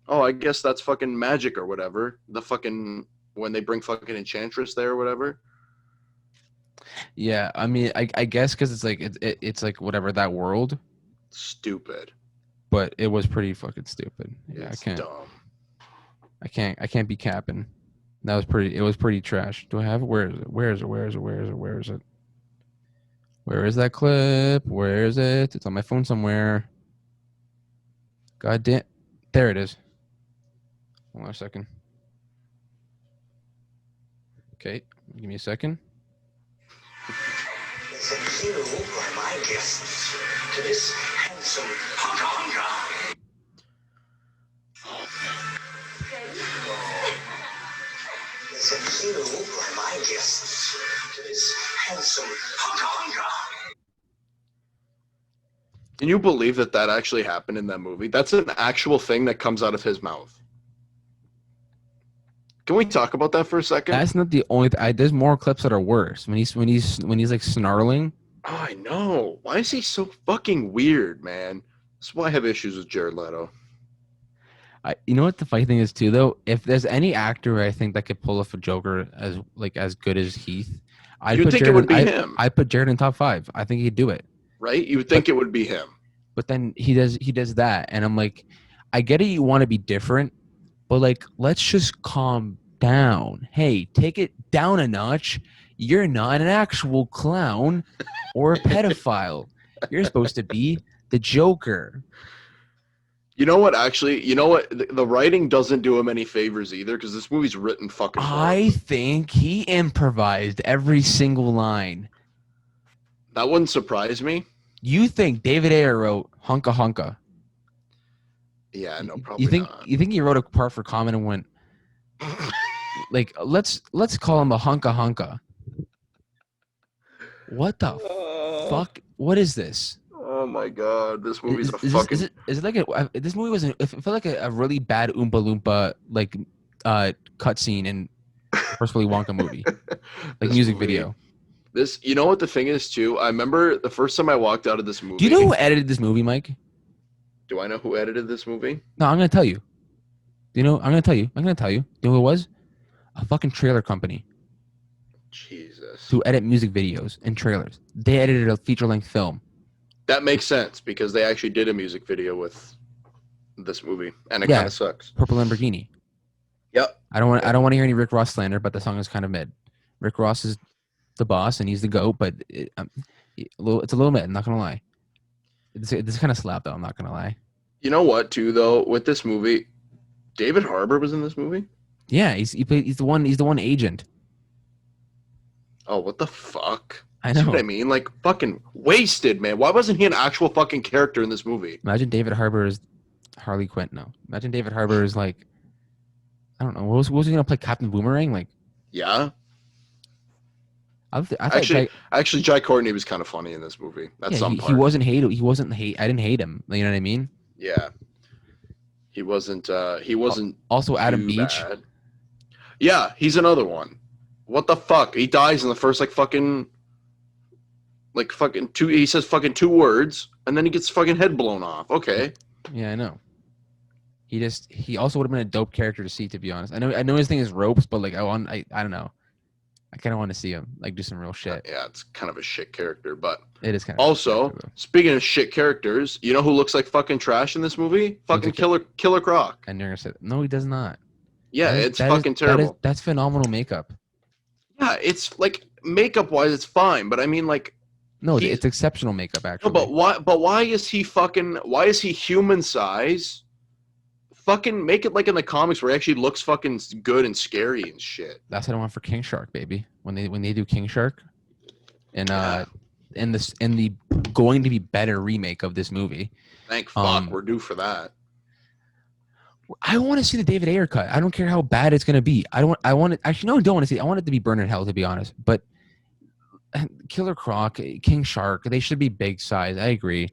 I guess that's fucking magic or whatever. The fucking when they bring fucking Enchantress there or whatever. Yeah, I mean, I guess because it's like it's like whatever that world. Stupid. But it was pretty fucking stupid. Yeah, it's dumb. I can't be capping. It was pretty trash. Do I have it? Where is it? Where is it? Where is it? Where is it? Where is it? Where is that clip? Where is it? It's on my phone somewhere. God damn. There it is. Hold on a second. Okay, give me a second. Since you are my guests to this handsome HUNKA. Since You are my guests to this handsome hunka hunka. Can you believe that actually happened in that movie? That's an actual thing that comes out of his mouth. Can we talk about that for a second? That's not the only. There's more clips that are worse. When he's like snarling. Oh, I know. Why is he so fucking weird, man? That's why I have issues with Jared Leto. You know what the funny thing is too, though. If there's any actor I think that could pull off a Joker as good as Heath, You'd think it would be him. I'd put Jared in top 5. I think he'd do it. Right? You would think it would be him. But then he does that, and I'm like, I get it. You want to be different, but like, let's just calm down. Hey, take it down a notch. You're not an actual clown or a pedophile. You're supposed to be the Joker. You know what? Actually, you know what? The writing doesn't do him any favors either, because this movie's written fucking wrong. I think he improvised every single line. That wouldn't surprise me. You think David Ayer wrote "Hunka Hunka"? Yeah, no, probably not. You think he wrote a part for Common and went like, let's call him a Hunka Hunka? What the fuck? What is this? Oh my god, this movie's Is it like this movie was it felt like a really bad Oompa Loompa like cutscene in the first Willy Wonka movie, like music video. This, you know what the thing is too? I remember the first time I walked out of this movie. Do you know who edited this movie, Mike? Do I know who edited this movie? No, I'm gonna tell you. I'm gonna tell you. You know who it was? A fucking trailer company. Jesus. To edit music videos and trailers. They edited a feature-length film. That makes sense because they actually did a music video with this movie, and it kind of sucks. Purple Lamborghini. Yep. I don't want to hear any Rick Ross slander, but the song is kind of mid. Rick Ross is the boss and he's the GOAT, but it's a little mid. I'm not gonna lie. It's kind of slap though. I'm not gonna lie. You know what, too, though, with this movie, David Harbour was in this movie. Yeah, he's the one agent. Oh, what the fuck? I know. See what I mean? Like, fucking wasted, man. Why wasn't he an actual fucking character in this movie? Imagine David Harbour is Harley Quinn. No. Imagine David Harbour is like, I don't know. What was he going to play? Captain Boomerang? Like, yeah. Actually, Jai Courtney was kind of funny in this movie. That's some part. He wasn't hate. I didn't hate him. You know what I mean? Yeah. He wasn't. Also, Adam Beach. Bad. Yeah, he's another one. What the fuck? He dies in the first fucking two. He says fucking 2 words, and then he gets fucking head blown off. Okay. Yeah, I know. He also would have been a dope character to see, to be honest. I know his thing is ropes, but like I don't know. I kind of want to see him like do some real shit. Yeah, it's kind of a shit character, but it is kind of. Also, speaking of shit characters, you know who looks like fucking trash in this movie? Fucking Killer Croc. And you're gonna say no, he does not. Yeah, it's fucking terrible. That's phenomenal makeup. Yeah, it's like makeup wise, it's fine, but I mean like. No, it's exceptional makeup actually. No, but why is he human size? Fucking make it like in the comics where he actually looks fucking good and scary and shit. That's what I want for King Shark, baby. When they do King Shark, and in the going to be better remake of this movie. Thank fuck, we're due for that. I want to see the David Ayer cut. I don't care how bad it's gonna be. I don't want it to see. I want it to be burned in hell, to be honest. But Killer Croc, King Shark, they should be big size. I agree.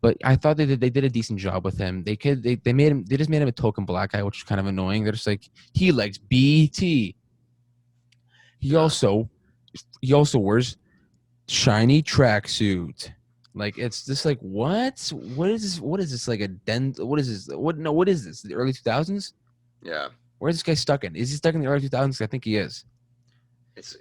But I thought they did a decent job with him. They just made him a token black guy, which is kind of annoying. They're just like, he likes BT. He also wears shiny tracksuit. Like, it's just like, what? What is this? What is this, like a den? What is this? What is this? The early 2000s? Yeah. Where's this guy stuck in? Is he stuck in the early 2000s? I think he is. It's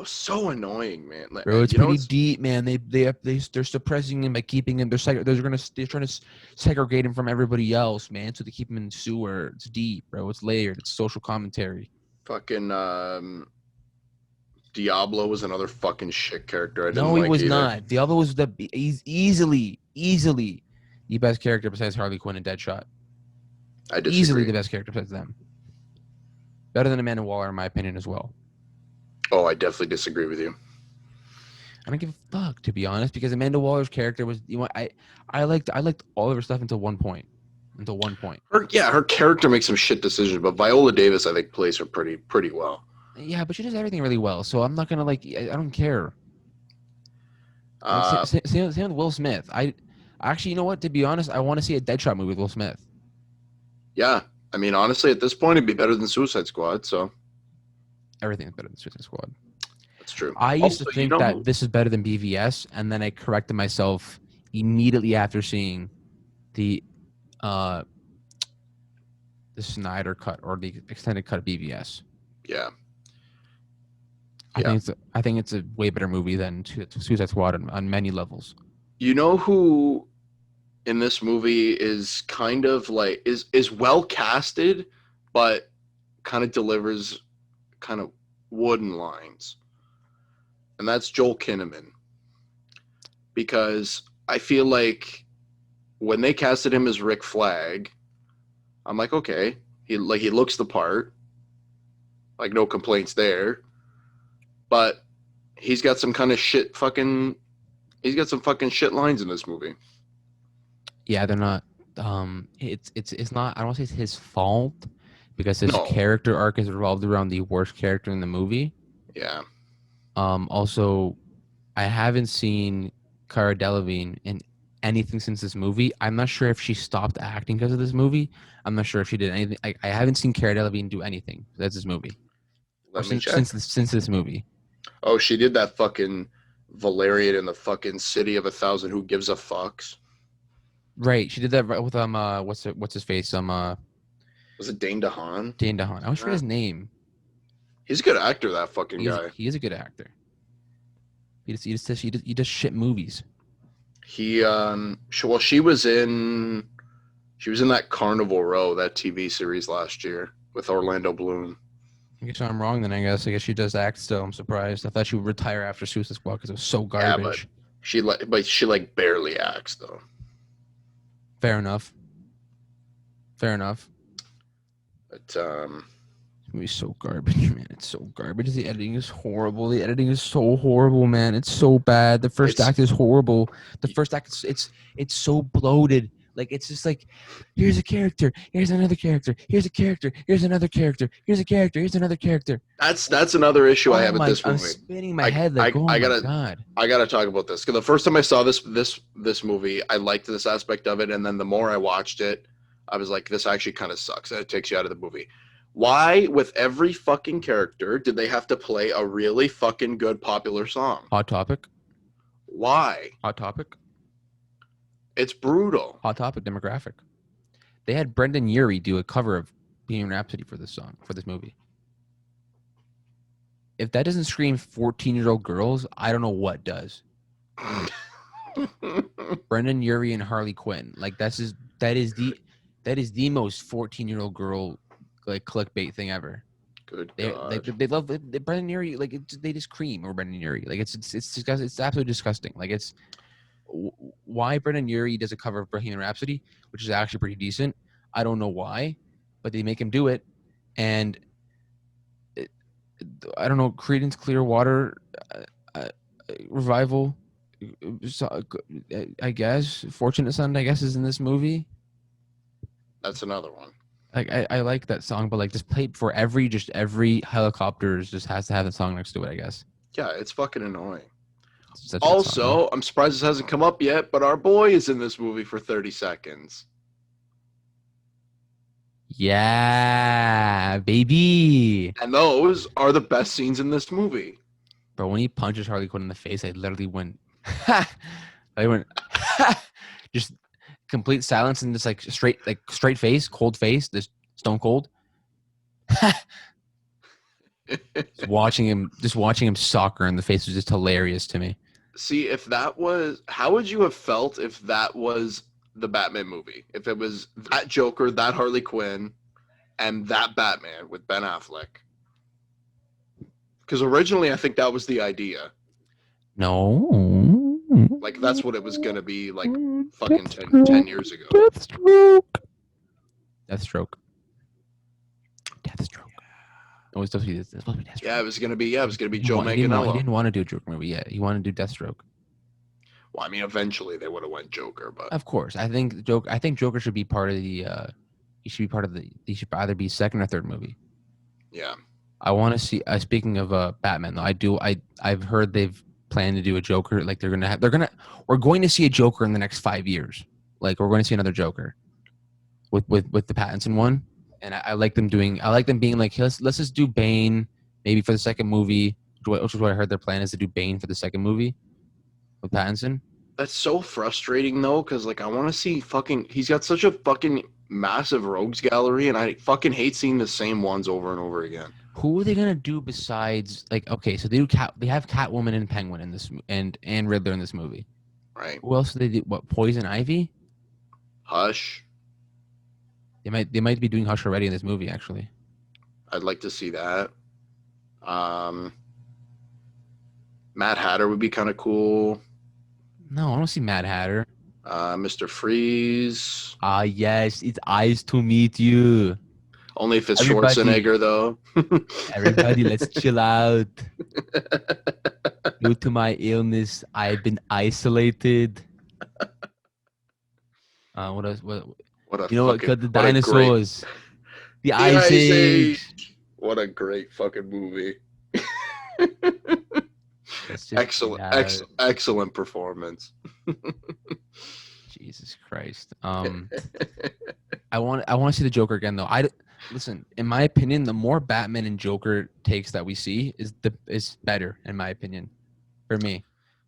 so annoying, man. Like, bro, it's pretty deep, man. They're suppressing him by keeping him. They're trying to segregate him from everybody else, man. So they keep him in the sewer. It's deep, bro. It's layered. It's social commentary. Fucking Diablo was another fucking shit character. No, he was not. Diablo was he's easily the best character besides Harley Quinn and Deadshot. I disagree. Easily the best character besides them. Better than Amanda Waller, in my opinion, as well. Oh, I definitely disagree with you. I don't give a fuck, to be honest, because Amanda Waller's character was, I liked all of her stuff until one point. Her character makes some shit decisions, but Viola Davis, I think, plays her pretty well. Yeah, but she does everything really well, so I'm not gonna like. I don't care. Like Uh, same with Will Smith. I actually, you know what? To be honest, I want to see a Deadshot movie with Will Smith. yeah. I mean, honestly, at this point, it'd be better than Suicide Squad. So Everything's better than Suicide Squad. that's true. I used to Also, you think know that who? this is better than BVS, and then I corrected myself immediately after seeing the uh the Snyder cut or the extended cut of BVS. Yeah. I Yeah. think it's a way better movie than Suicide Squad on many levels. You know who in this movie is kind of like is well casted, but kind of delivers kind of wooden lines, and that's Joel Kinnaman. Because I feel like when they casted him as Rick Flag, I'm like, okay, he looks the part, like no complaints there, but he's got some kind of shit fucking. He's got some fucking shit lines in this movie. Yeah, they're not. It's not. I don't want to say it's his fault because his No, character arc is revolved around the worst character in the movie. yeah, Also, I haven't seen Cara Delevingne in anything since this movie. I'm not sure if she stopped acting because of this movie. I'm not sure if she did anything. I haven't seen Cara Delevingne do anything. That's this movie, or let me check. since this movie. Oh, she did that fucking Valerian in the fucking City of a Thousand Who Gives a Fucks. Right, she did that with what's his face Was it Dane DeHaan? Dane DeHaan. I always forget his name. He's a good actor, that fucking guy. He is a good actor. He does shit movies. She was in that Carnival Row, that TV series last year with Orlando Bloom. I guess I'm wrong then. I guess she does act still. I'm surprised. I thought she would retire after Suicide Squad because it was so Yeah, garbage. but she like barely acts though. Fair enough. But This movie's so garbage, man. It's so garbage. The editing is horrible. The editing is so horrible, man. It's so bad. The first act is horrible. The first act it's so bloated. Like it's just like, here's a character, here's another character, here's a character, here's another character, here's a character, here's another character. that's another issue I have with this movie. I'm spinning my head like, I gotta, God. I gotta talk about this because the first time I saw this movie, I liked this aspect of it, and then the more I watched it, I was like, this actually kind of sucks, and it takes you out of the movie. Why, with every fucking character, did they have to play a really fucking good popular song? Hot Topic. Why? Hot Topic. It's brutal. Hot Topic demographic. They had Brendan Urie do a cover of Bohemian Rhapsody for this movie. If that doesn't scream 14-year-old girls, I don't know what does. Brendan Urie and Harley Quinn. Like that is the most 14-year-old girl like clickbait thing ever. Good God. They love Brendan Urie. Like they just cream over Brendan Urie. Like it's disgusting. It's absolutely disgusting. Like it's why Brendan Urie does a cover of Bohemian Rhapsody, which is actually pretty decent. I don't know why, but they make him do it, and I don't know. Creedence Clearwater Revival, I guess. Fortunate Son, I guess, is in this movie. That's another one. Like I like that song, but like just play for every helicopters just has to have the song next to it, I guess. Yeah, it's fucking annoying. Also, I'm surprised this hasn't come up yet, but our boy is in this movie for 30 seconds. Yeah, baby. And those are the best scenes in this movie. Bro, when he punches Harley Quinn in the face, I literally went just complete silence and just like straight face, cold face, this stone cold. just watching him soccer in the face was just hilarious to me. See, if that was, how would you have felt if that was the Batman movie? If it was that Joker, that Harley Quinn, and that Batman with Ben Affleck? Because originally I think that was the idea. No. Like that's what it was going to be like fucking 10 years ago. Deathstroke. It was supposed to be Deathstroke. Yeah, it was gonna be Joe Manganiello. He didn't want to do a Joker movie yet. He wanted to do Deathstroke. Well, I mean, eventually they would have went Joker, but of course, I think Joker should be part of the. He should be part of the. He should either be second or third movie. Yeah. I want to see. Speaking of Batman, though, I've heard they've planned to do a Joker. Like we're going to see a Joker in the next 5 years. Like we're going to see another Joker with the Pattinson one. And I like them doing. I like them being like, hey, let's just do Bane maybe for the second movie, which is what I heard their plan is to do Bane for the second movie with Pattinson. That's so frustrating though, because like I want to see fucking. He's got such a fucking massive rogues gallery, and I fucking hate seeing the same ones over and over again. Who are they gonna do besides like? Okay, so they have Catwoman and Penguin in this and Riddler in this movie. Right? Who else do they do? What, Poison Ivy? Hush. They might be doing Hush already in this movie actually. I'd like to see that. Mad Hatter would be kind of cool. No, I don't see Mad Hatter. Mr. Freeze. Ah, yes, it's eyes to meet you. Only if it's Everybody- Schwarzenegger, though. Everybody, let's chill out. Due to my illness, I've been isolated. What else? What a You know what? fucking, Cut the what a great- dinosaurs. The Ice Age. What a great fucking movie. Let's just Excellent, chill out. excellent performance. Jesus Christ. I want to see the Joker again though. Listen, in my opinion, the more Batman and Joker takes that we see is better in my opinion. For me,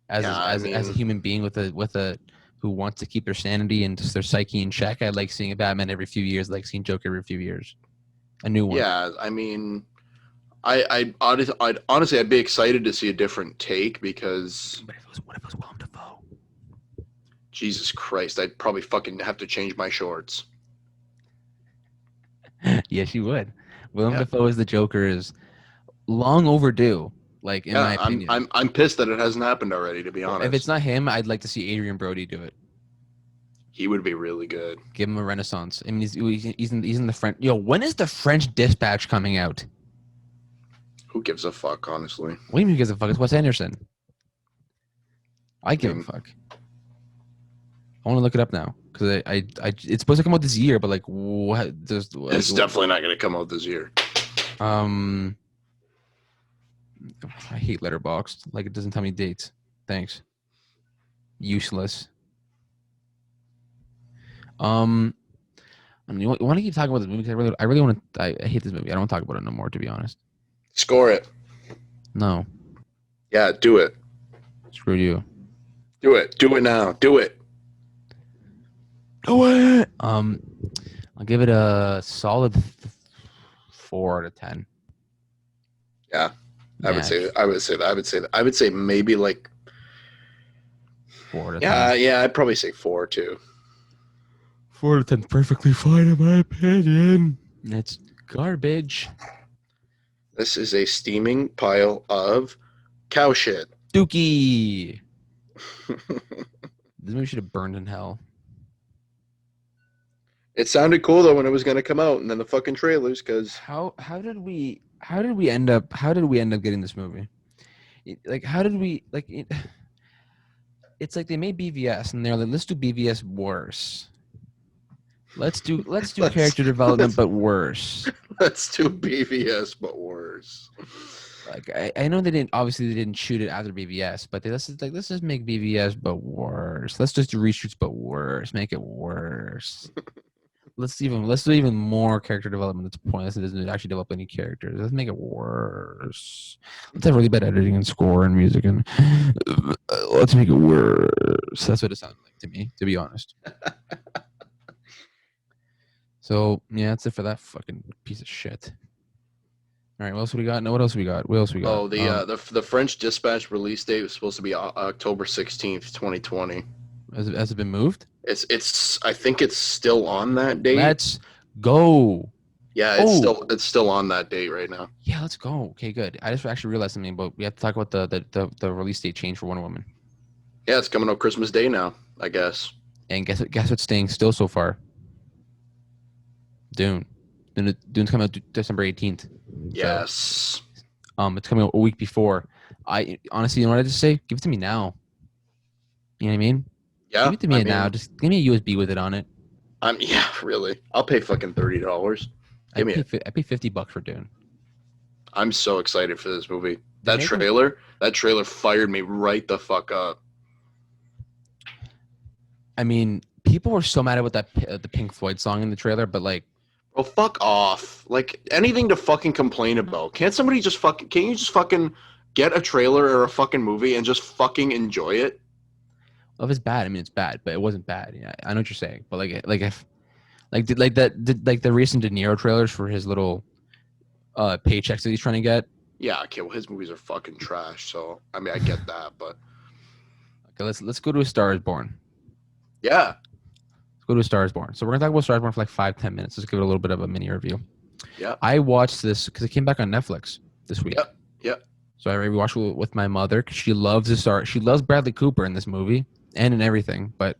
as a human being with a who wants to keep their sanity and just their psyche in check, I like seeing a Batman every few years. I like seeing Joker every few years. A new one. Yeah, I mean, I'd honestly I'd be excited to see a different take because What if it was Willem Dafoe? Jesus Christ, I'd probably fucking have to change my shorts. Yes, you would. Willem Yeah. Dafoe as the Joker is long overdue. Like in my Yeah, opinion. I'm pissed that it hasn't happened already. To be honest, If it's not him, I'd like to see Adrian Brody do it. he would be really good. Give him a renaissance. I mean, he's in the French. Yo, when is the French Dispatch coming out? Who gives a fuck, honestly? What do you mean gives a fuck? It's Wes Anderson. I give a fuck. I want to look it up now because it's supposed to come out this year, but like what? It's definitely not going to come out this year. I hate Letterboxd. Like it doesn't tell me dates. Thanks. Useless. You want to keep talking about this movie? Because I really want to. I hate this movie. I don't want to talk about it no more. To be honest. Score it. No. Yeah, do it. Screw you. Do it. Do it now. Do it. Do it. I'll give it a solid 4 out of 10. Yeah. I would say that. I would say maybe like 4 out of 10. yeah, I'd probably say 4 too. 4 out of 10 perfectly fine in my opinion. It's garbage. This is a steaming pile of cow shit. Dookie. This movie should have burned in hell. It sounded cool though when it was going to come out, and then the fucking trailers, because How did we end up getting this movie? It's like they made BVS and they're like, let's do BVS worse. Let's do character development but worse. let's do BVS but worse. Like I know they didn't shoot it after BVS, but let's just make BVS but worse. Let's just do reshoots but worse. Make it worse. Let's do even more character development that's pointless. It doesn't actually develop any characters. Let's make it worse. Let's have really bad editing and score and music and let's make it worse. That's what it sounded like to me, to be honest. So yeah, that's it for that fucking piece of shit. All right, what else we got? No, what else we got? Oh, the French Dispatch release date was supposed to be October 16th, 2020. Has it been moved? It's I think it's still on that date. Let's go. Yeah, it's still on that date right now. Yeah, let's go. Okay, good. I just actually realized something, but we have to talk about the release date change for Wonder Woman. Yeah, it's coming out Christmas Day now, I guess. And guess what's staying still so far? Dune's coming out December 18th. Yes. So, it's coming out a week before. I honestly, you know what I just say? Give it to me now. You know what I mean? Yeah. Give it to me now. Just give me a USB with it on it. Yeah, really. I'll pay fucking $30. I pay $50 for Dune. I'm so excited for this movie. They're That making. trailer fired me right the fuck up. I mean, people were so mad about the Pink Floyd song in the trailer, but like, Bro, fuck off. Like, anything to fucking complain about. Can't somebody just fucking, can you just fucking get a trailer or a fucking movie and just fucking enjoy it? if it's bad, I mean, it's bad, but it wasn't bad. Yeah, I know what you're saying, but like if like the recent De Niro trailers for his little paychecks that he's trying to get. Yeah, okay, well, his movies are fucking trash, so, I mean, I get that, but Okay, let's go to A Star Is Born. yeah, Let's go to A Star Is Born. So we're gonna talk about Star Is Born for like 5-10 minutes. Let's give it a little bit of a mini review. yeah, I watched this because it came back on Netflix this week. Yep, yep. So I watched it with my mother because she loves the star. She loves Bradley Cooper in this movie and in everything, but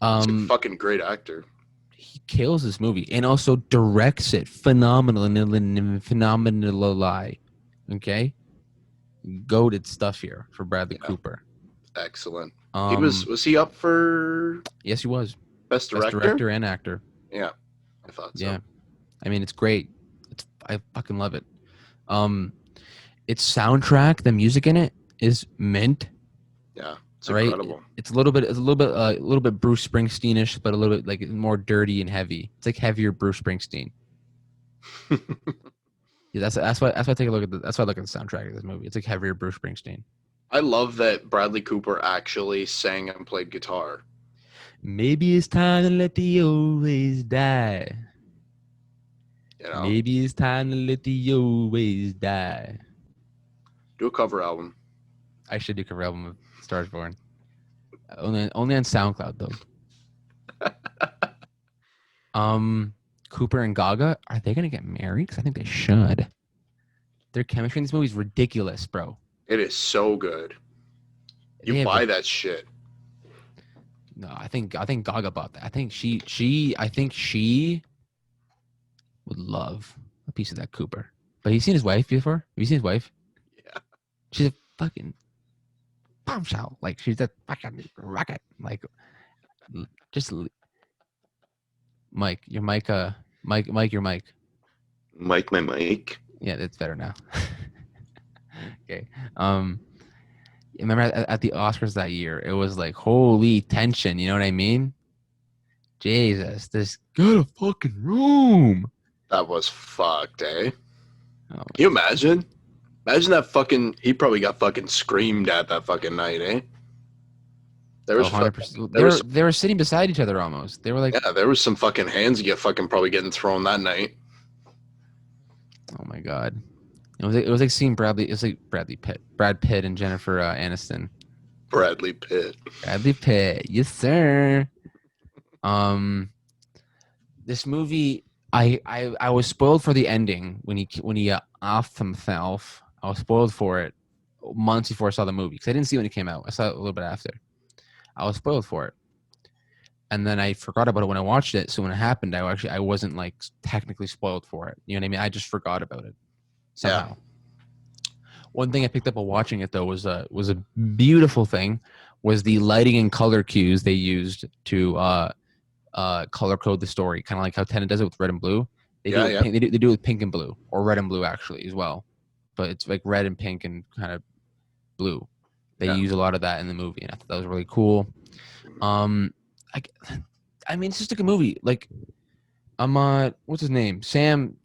He's a fucking great actor. he kills this movie and also directs it phenomenally. Okay, goated stuff here for Bradley Yeah. Cooper. Excellent. Was he up for Yes, he was best director? best director and actor. Yeah, I thought so. Yeah, I mean it's great. I fucking love it. Its soundtrack, the music in it is mint. Yeah, it's Right? incredible. It's a little bit Bruce Springsteen-ish, but a little bit like more dirty and heavy. It's like heavier Bruce Springsteen. Yeah, that's why I take a look at that's why I look at the soundtrack of this movie. It's like heavier Bruce Springsteen. I love that Bradley Cooper actually sang and played guitar. Maybe it's time to let the old ways die. You know, Maybe it's time to let the old ways die. do a cover album. I should do a cover album of Stars Born. Only on SoundCloud though. Cooper and Gaga, are they gonna get married? Because I think they should. Their chemistry in this movie is ridiculous, bro. It is so good. They You have buy that shit. No, I think Gaga bought that. I think she would love a piece of that Cooper. But you seen his wife before? Have you seen his wife? Yeah. She's a fucking bombshell. Like she's a fucking rocket. Like just Mike, your mic, Mike, your mic. Mike, my mic. Yeah, it's better now. Okay. Remember at the Oscars that year, it was like holy tension. You know what I mean? Jesus, this got a fucking room. That was fucked, eh? Oh, Can you imagine? Imagine that fucking. He probably got fucking screamed at that fucking night, eh? There was 100%. They were sitting beside each other almost. They were like, yeah, there was some fucking hands you get fucking probably getting thrown that night. oh my god, it was like seeing Bradley. It was like Brad Pitt, and Jennifer Aniston. Bradley Pitt. Bradley Pitt, yes sir. This movie, I was spoiled for the ending when he offed himself. I was spoiled for it months before I saw the movie because I didn't see it when it came out. I saw it a little bit after. I was spoiled for it, and then I forgot about it when I watched it. So when it happened, I wasn't like technically spoiled for it. You know what I mean? I just forgot about it somehow. Yeah. One thing I picked up while watching it though was a beautiful thing was the lighting and color cues they used to color code the story, kind of like how Tenet does it with red and blue. They do it with pink and blue, or red and blue actually as well, but it's like red and pink and kind of blue. They use a lot of that in the movie, and I thought that was really cool. I mean, it's just like a movie. Like, what's his name? Sam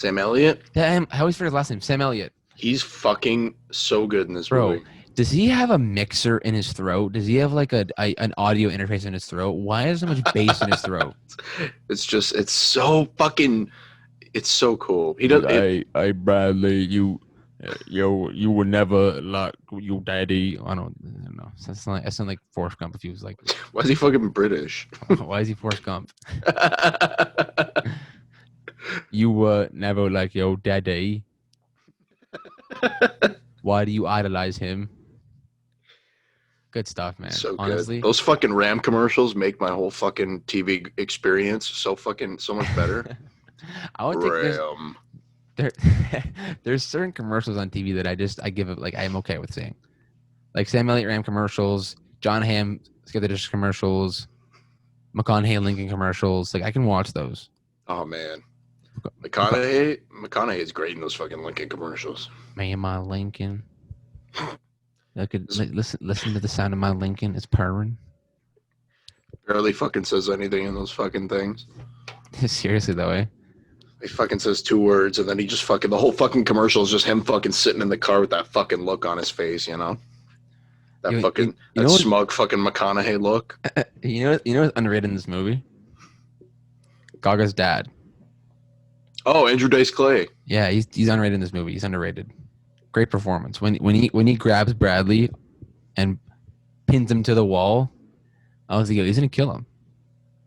Elliott? I always forget his last name. Sam Elliott. He's fucking so good in this movie. Does he have a mixer in his throat? Does he have like an audio interface in his throat? Why is there so much bass in his throat? It's so fucking, it's so cool. He does. Hey, Bradley, you would never like you daddy. I don't know. I sound like Forrest Gump if he was like. Why is he fucking British? Why is he Forrest Gump? You never like your daddy. Why do you idolize him? Good stuff, man. So honestly, good. Those fucking Ram commercials make my whole fucking TV experience so much better. I would think there's certain commercials on TV that I give it like I'm okay with seeing, like Sam Elliott Ram commercials, John Hamm Skip the Dishes commercials, McConaughey Lincoln commercials. Like I can watch those. Oh man, McConaughey is great in those fucking Lincoln commercials. Man, my Lincoln. I could This listen to the sound of my Lincoln. It's purring. barely fucking says anything in those fucking things. Seriously, though, eh? He fucking says 2 words, and then he just fucking the whole fucking commercial is just him fucking sitting in the car with that fucking look on his face, you know? That fucking you know what, smug fucking McConaughey look. you know what's underrated in this movie? Gaga's dad. Oh, Andrew Dice Clay. Yeah, he's underrated in this movie. He's underrated. Great performance. When he grabs Bradley and pins him to the wall, I was like, he's gonna kill him.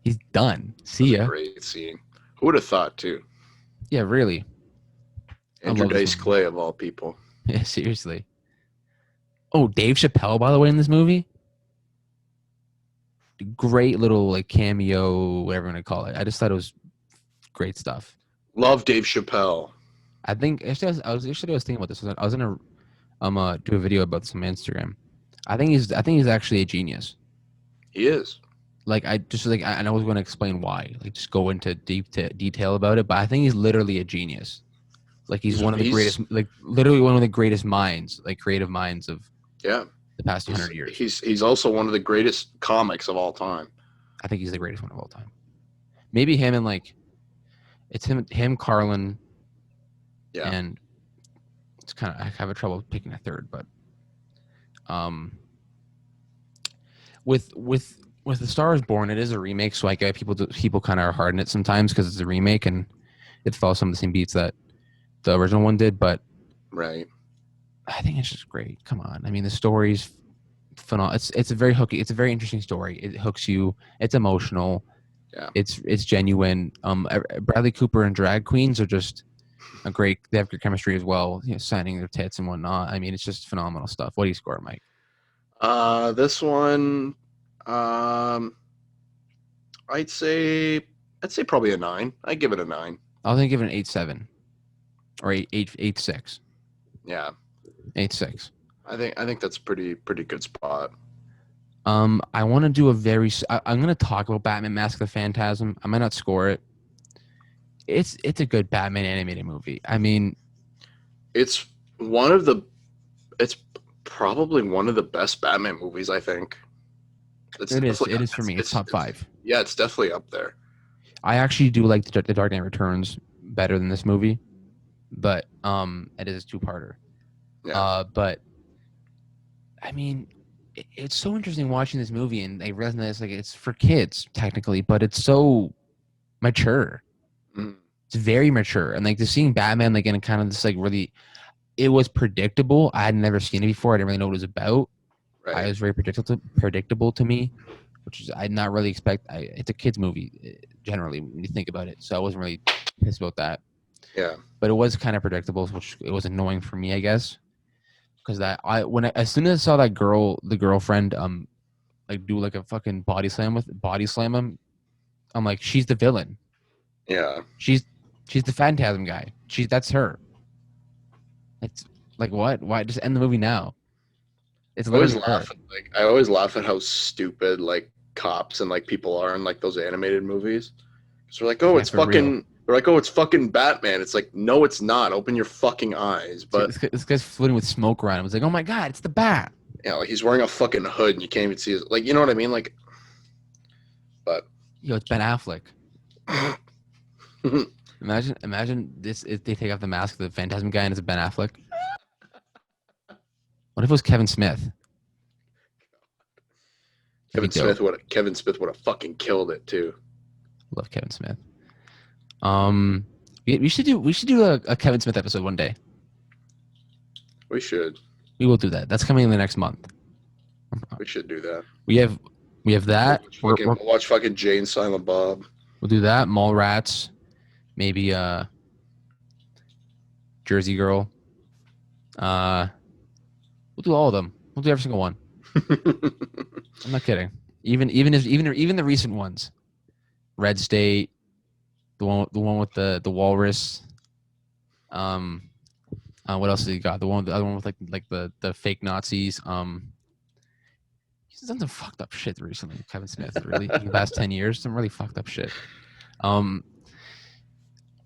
He's done. See That's ya. a great scene. Who would have thought too? Yeah, really. Andrew Dice Clay of all people. Yeah, seriously. Oh, Dave Chappelle, by the way, in this movie. Great little like cameo, whatever you want to call it. I just thought it was great stuff. Love Dave Chappelle. I think actually I was thinking about this. I was gonna do a video about this on my Instagram. I think he's actually a genius. He is. Like I was going to explain why. Like just go into detail about it. But I think he's literally a genius. Like he's one of the greatest, like literally one of the greatest minds, like creative minds of the past 100 years. He's also one of the greatest comics of all time. I think he's the greatest one of all time. Maybe him and like it's him, Carlin. Yeah. And it's kind of I have a trouble picking a third, but with The Star Is Born, it is a remake, so I get people kind of are hard on it sometimes because it's a remake and it follows some of the same beats that the original one did. But right, I think it's just great. Come on, I mean the story's phenomenal. It's a very hooky. It's a very interesting story. It hooks you. It's emotional. Yeah, it's genuine. Bradley Cooper and drag queens are just a great. They have good chemistry as well. You know, signing their tits and whatnot. I mean, it's just phenomenal stuff. What do you score, Mike? This one, I'd say probably a 9. I'd give it a 9. I was gonna give it an 8.7 or 8.6. Yeah, 8.6. I think that's pretty good spot. I want to do I'm going to talk about Batman Mask of the Phantasm. I might not score it. It's a good Batman animated movie. I mean, it's probably one of the best Batman movies, I think. It is for me. It's top 5. Yeah, it's definitely up there. I actually do like the Dark Knight Returns better than this movie, but it is a 2-parter. Yeah. But I mean, it's so interesting watching this movie, and I realize like it's for kids technically, but it's so mature. Mm. It's very mature, and like just seeing Batman like in kind of this like really, it was predictable. I had never seen it before. I didn't really know what it was about. Right. It was very predictable to me, which is I did not really expect. It's a kids movie generally when you think about it, so I wasn't really pissed about that. Yeah, but it was kind of predictable, which it was annoying for me, I guess. Because as soon as I saw that the girlfriend, like do like a fucking body slam him, I'm like, she's the villain. Yeah. She's the Phantasm guy. That's her. It's like what? Why just end the movie now? It's literally her. I always laugh at how stupid like cops and like people are in like those animated movies. So they're like, oh, it's fucking. Real. They're like, oh, it's fucking Batman. It's like, no, it's not. Open your fucking eyes. But this guy's floating with smoke around him. I was like, oh my god, it's the Bat. Yeah, like he's wearing a fucking hood and you can't even see his. Like, you know what I mean? Like, but yo, it's Ben Affleck. Imagine this if they take off the mask of the Phantasm guy and it's Ben Affleck. What if it was Kevin Smith? Kevin Smith would have fucking killed it too. Love Kevin Smith. We should do a Kevin Smith episode one day. We should. We will do that. That's coming in the next month. We should do that. We have that. We'll watch fucking Jay and Silent Bob. We'll do that. Mallrats. Maybe Jersey Girl. We'll do all of them. We'll do every single one. I'm not kidding. Even the recent ones. Red State. The one with the walrus. What else has he got? The other one with like the fake Nazis. He's done some fucked up shit recently. Kevin Smith, really, in the past 10 years, some really fucked up shit.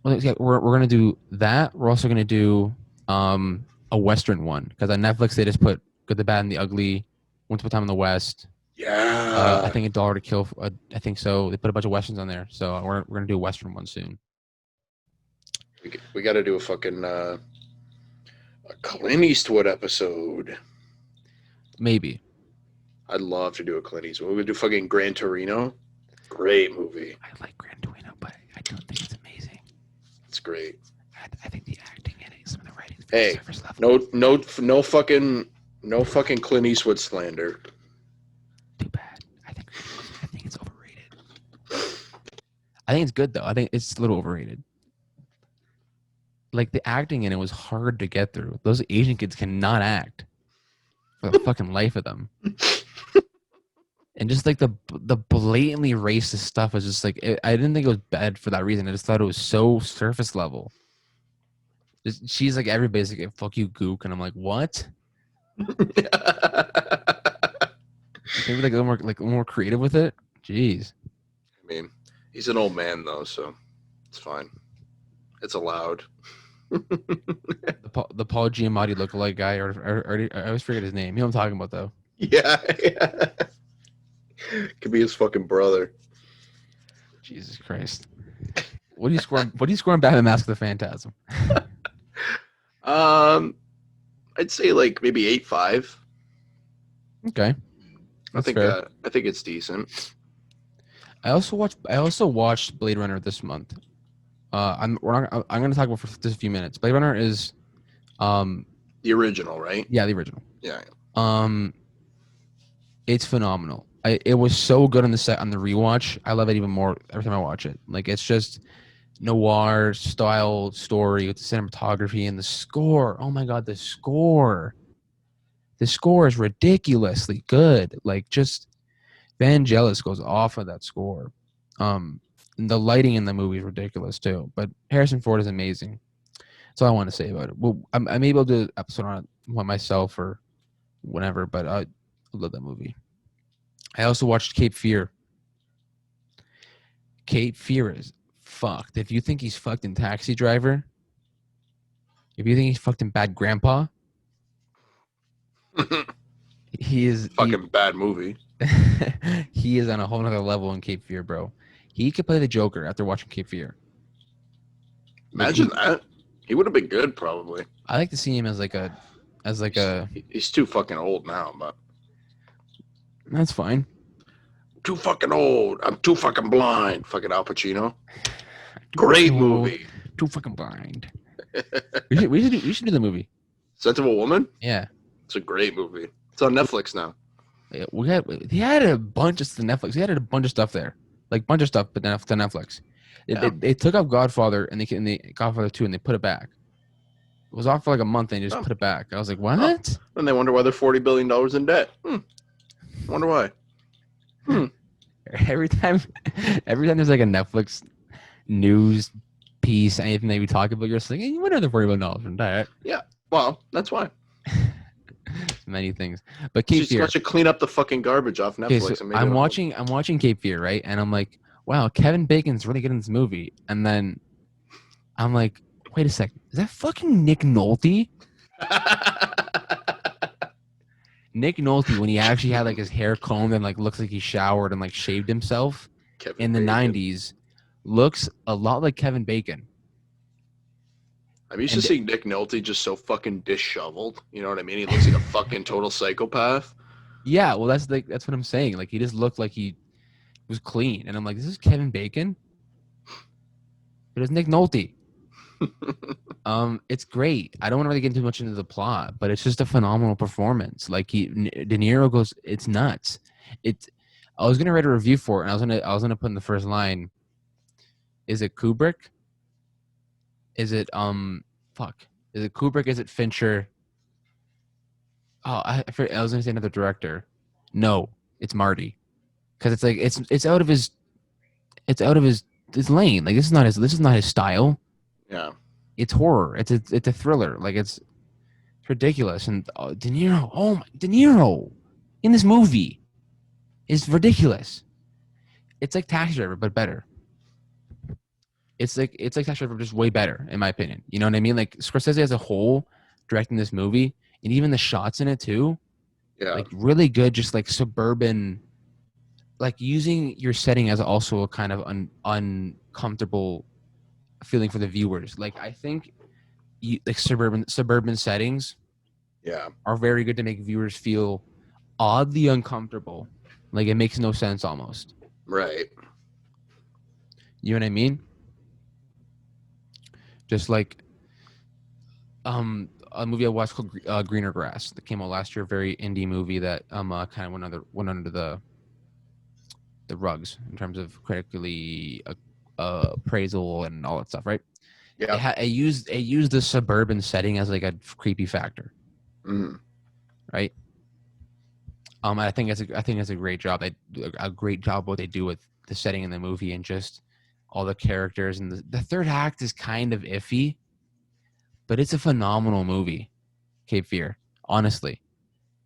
Well, yeah, we're gonna do that. We're also gonna do a Western one because on Netflix they just put Good, the Bad, and the Ugly, Once Upon a Time in the West. I Yeah. think A Dollar to Kill. I think so. They put a bunch of westerns on there, so we're gonna do a Western one soon. We got to do a fucking a Clint Eastwood episode. Maybe. I'd love to do a Clint Eastwood. We would do fucking Gran Torino. Great movie. I like Gran Torino, but I don't think it's amazing. It's great. I think the acting in it, some of the writing's Hey, surface level. no fucking Clint Eastwood slander. Too bad. I think it's overrated. I think it's good though. I think it's a little overrated. Like the acting in it was hard to get through. Those Asian kids cannot act for the fucking life of them. And just like the blatantly racist stuff was just like I didn't think it was bad for that reason. I just thought it was so surface level. She's like everybody's like fuck you gook, and I'm like what? Maybe like a little more creative with it. Jeez. I mean, he's an old man though, so it's fine. It's allowed. The Paul Giamatti lookalike guy, or I always forget his name. You know what I'm talking about though. Yeah. Could be his fucking brother. Jesus Christ. What do you score? What do you score on Batman: Mask of the Phantasm? I'd say like maybe 8.5. Okay, I that's think fair. I think it's decent. I also watched Blade Runner this month. I'm going to talk about for just a few minutes. Blade Runner is, The original, right? yeah, the original. Yeah. It's phenomenal. It was so good on the rewatch. I love it even more every time I watch it. Like it's just noir style story with the cinematography and the score. Oh my god, the score! The score is ridiculously good. Like just Vangelis goes off of that score. And the lighting in the movie is ridiculous too. But Harrison Ford is amazing. That's all I want to say about it. Well, I'm able to do an episode on it myself or whatever, but I love that movie. I also watched Cape Fear. Cape Fear is fucked. If you think he's fucked in Taxi Driver, if you think he's fucked in Bad Grandpa, he is Fucking bad movie. he is on a whole nother level in Cape Fear, bro. He could play the Joker after watching Cape Fear. Imagine that. He would have been good, probably. I like to see him as He's too fucking old now, but that's fine. too fucking old. I'm too fucking blind. Fucking Al Pacino. Great movie. Too fucking blind. we should do the movie. Scent of a Woman? Yeah. It's a great movie. It's on Netflix now. Yeah, he had a bunch of Netflix. He had a bunch of stuff there, like bunch of stuff, but then to Netflix. They took out Godfather and they Godfather 2 and they put it back. It was off for like a month and they just put it back. I was like, what? And they wonder why they're $40 billion in debt. Wonder why. Every time there's like a Netflix news piece, anything that we talk about, you're just like, hey, what are the $40 billion in debt? Yeah. Well, that's why. Many things, but Cape She's Fear. got to clean up the fucking garbage off Netflix. Okay, so and make I'm watching Cape Fear, right? And I'm like, wow, Kevin Bacon's really good in this movie. And then I'm like, wait a second, is that fucking Nick Nolte? Nick Nolte, when he actually had like his hair combed and like looks like he showered and like shaved himself in the '90s, looks a lot like Kevin Bacon. I'm used to seeing Nick Nolte just so fucking disheveled. You know what I mean? He looks like a fucking total psychopath. Yeah, well, that's what I'm saying. Like he just looked like he was clean, and I'm like, this is Kevin Bacon. It was Nick Nolte. It's great. I don't want to really get too much into the plot, but it's just a phenomenal performance. Like De Niro goes, it's nuts. I was gonna write a review for it, and I was gonna put in the first line. Is it Kubrick? Is it Is it Kubrick? Is it Fincher? Oh, I was gonna say another director. No, it's Marty, because it's like it's out of his lane. Like this is not his style. Yeah, it's horror. It's a thriller. Like it's ridiculous. And De Niro in this movie is ridiculous. It's like Taxi Driver, but better. it's like Taxi Driver, just way better in my opinion. You know what I mean? Like Scorsese as a whole directing this movie, and even the shots in it too, Yeah. like really good. Just like suburban, like using your setting as also a kind of uncomfortable feeling for the viewers. Like I think like suburban settings Yeah. are very good to make viewers feel oddly uncomfortable. Like it makes no sense almost. Right. You know what I mean? Just like a movie I watched called Greener Grass that came out last year, very indie movie that kind of went under the rugs in terms of critically appraisal and all that stuff, right? Yeah. It used the suburban setting as like a creepy factor, Mm. right? I think it's a great job. A great job what they do with the setting in the movie and just all the characters, and the third act is kind of iffy, but it's a phenomenal movie. Cape Fear, honestly,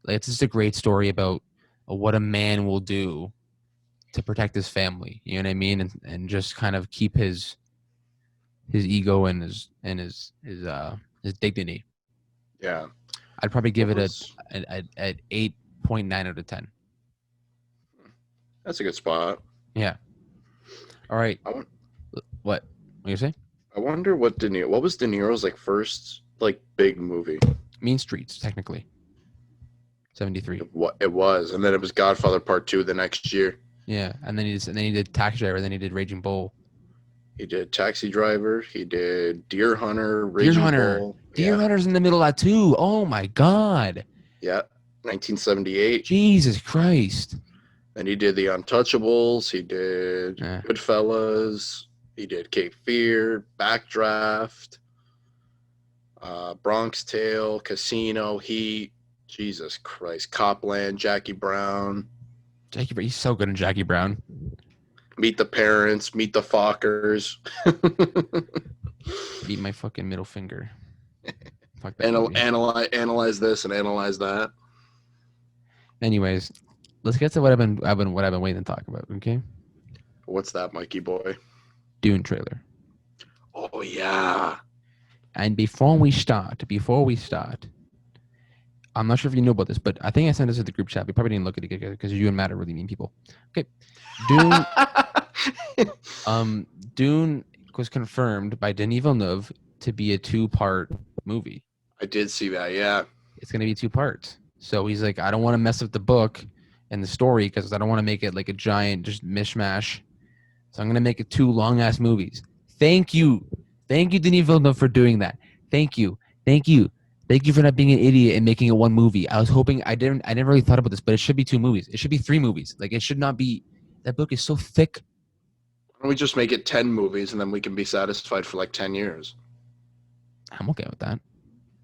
like, it's just a great story about what a man will do to protect his family. You know what I mean, and just kind of keep his ego and his dignity. Yeah. I'd probably give What it was? a 8.9 out of 10. That's a good spot. Yeah. All right. I, want, What you say? I wonder what De Niro. What was De Niro's like first like big movie? Mean Streets, technically. 73. It was, and then it was Godfather Part 2 the next year. Yeah, and then he did Taxi Driver, then he did Raging Bull. He did Taxi Driver. He did Deer Hunter, Deer Raging Hunter. Bull. Deer Hunter's in the middle of that too. Oh my god. Yeah. 1978. Jesus Christ. Then he did The Untouchables. He did Yeah. Goodfellas. He did Cape Fear, Backdraft, Bronx Tale, Casino, Heat. Jesus Christ. Copland, Jackie Brown. Jackie Brown. He's so good in Jackie Brown. Meet the Parents. Meet the Fockers. Eat my fucking middle finger. Fuck that movie. Analyze this and analyze that. Anyways, let's get to what I've been waiting to talk about. Okay. What's that, Mikey boy? Dune trailer. Oh yeah. And before we start, I'm not sure if you know about this, but I think I sent this to the group chat. We probably didn't look at it because you and Matt are really mean people. Okay. Dune was confirmed by Denis Villeneuve to be a 2-part movie. I did see that, yeah. It's going to be 2 parts. So he's like, I don't want to mess up the book and the story because I don't want to make it like a giant just mishmash. So I'm going to make it 2 long-ass movies. Thank you, Denis Villeneuve, for doing that. Thank you for not being an idiot and making it 1 movie. I was hoping I never really thought about this, but it should be 2 movies. It should be 3 movies. Like, it should not be. That book is so thick. Why don't we just make it 10 movies and then we can be satisfied for like 10 years? I'm okay with that.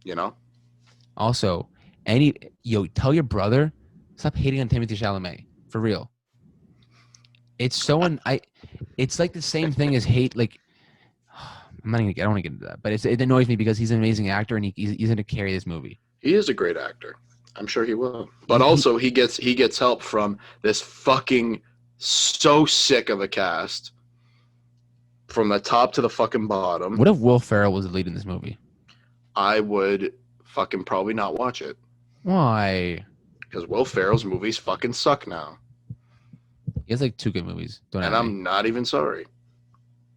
You know? Also, tell your brother, stop hating on Timothée Chalamet. For real. It's so it's like the same thing as hate. Like, I don't want to get into that, but it annoys me because he's an amazing actor and he's going to carry this movie. He is a great actor. I'm sure he will. But also he gets help from this fucking so sick of a cast from the top to the fucking bottom. What if Will Ferrell was the lead in this movie? I would fucking probably not watch it. Why? Because Will Ferrell's movies fucking suck now. He has like 2 good movies. And I'm not even sorry.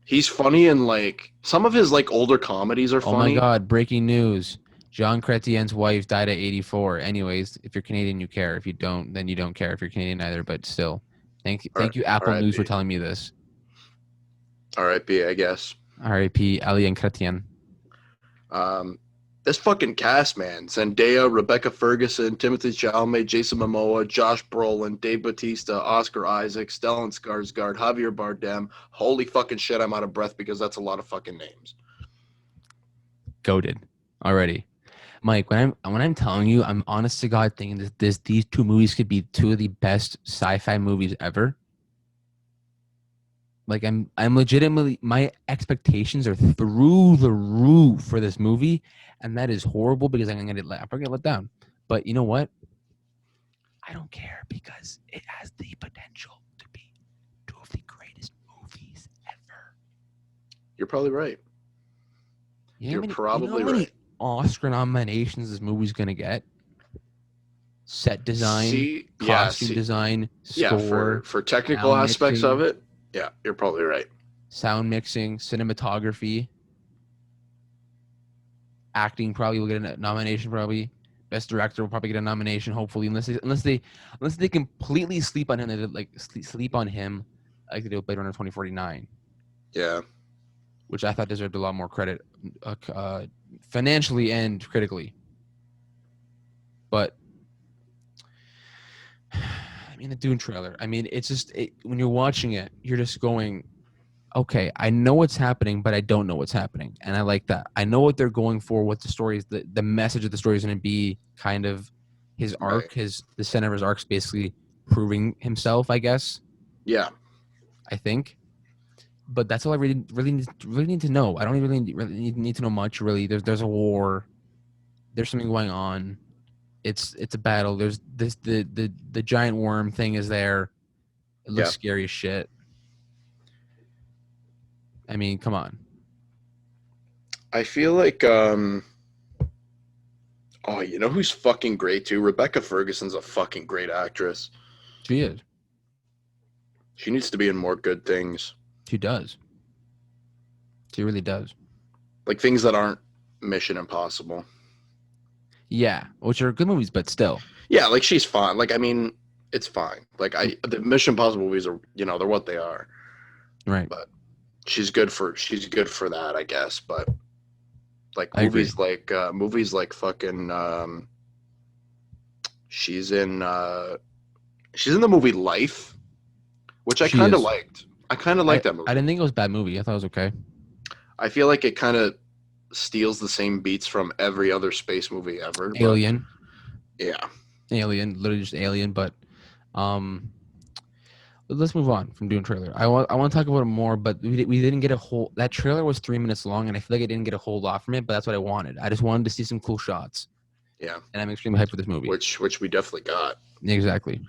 He's funny and like some of his like older comedies are funny. Oh my god, breaking news. Jean Chrétien's wife died at 84. Anyways, if you're Canadian, you care. If you don't, then you don't care. If you're Canadian either, but still. Thank you, Apple News, for telling me this. R.I.P., I guess. R.I.P. Alien Chrétien. This fucking cast, man. Zendaya, Rebecca Ferguson, Timothée Chalamet, Jason Momoa, Josh Brolin, Dave Bautista, Oscar Isaac, Stellan Skarsgård, Javier Bardem. Holy fucking shit, I'm out of breath because that's a lot of fucking names. Goated already. Mike, when I'm telling you, I'm honest to God thinking that these 2 movies could be 2 of the best sci-fi movies ever. Like I'm legitimately, my expectations are through the roof for this movie, and that is horrible because I'm probably gonna let down. But you know what? I don't care because it has the potential to be 2 of the greatest movies ever. You're probably right. You know You're how probably many right. Oscar nominations this movie's gonna get? Set design, See, yeah, costume see, design, yeah, score, for technical sound aspects of mixing, it, yeah, you're probably right. cinematography, acting probably will get a nomination. Probably best director will probably get a nomination. Hopefully, unless they completely sleep on him, they did, like sleep on him, like they did with Blade Runner 2049, Yeah, which I thought deserved a lot more credit, financially and critically. But I mean, the Dune trailer. I mean, it's just when you're watching it, you're just going, okay, I know what's happening, but I don't know what's happening, and I like that. I know what they're going for. What the story is, the message of the story is going to be. Kind of his right. arc, the center of his arc is basically proving himself. I guess. Yeah, I think, but that's all I really need to know. I don't really need to know much. Really, there's a war. There's something going on. It's a battle. There's the giant worm thing is there. It looks yeah. scary as shit. I mean, come on. I feel like, oh, you know who's fucking great too? Rebecca Ferguson's a fucking great actress. She is. She needs to be in more good things, She does. She really does. like things that aren't Mission Impossible. Yeah, which are good movies, but still. Yeah, like she's fine. Like I mean, it's fine. Like the Mission Impossible movies are, they're what they are. Right. But she's good for that, I guess. But like I agree. movies like fucking she's in the movie Life, which I She kind of is. liked. I kind of liked that I movie. didn't think it was a bad movie. I thought it was okay. I feel like it kind of steals the same beats from every other space movie ever. Alien. But yeah. Literally just Alien. But let's move on from Dune trailer. I want to talk about it more, but we didn't get a whole. That trailer was 3 minutes long, and I feel like I didn't get a whole lot from it. But that's what I wanted. I just wanted to see some cool shots. Yeah. And I'm extremely hyped for this movie. Which we definitely got. Exactly.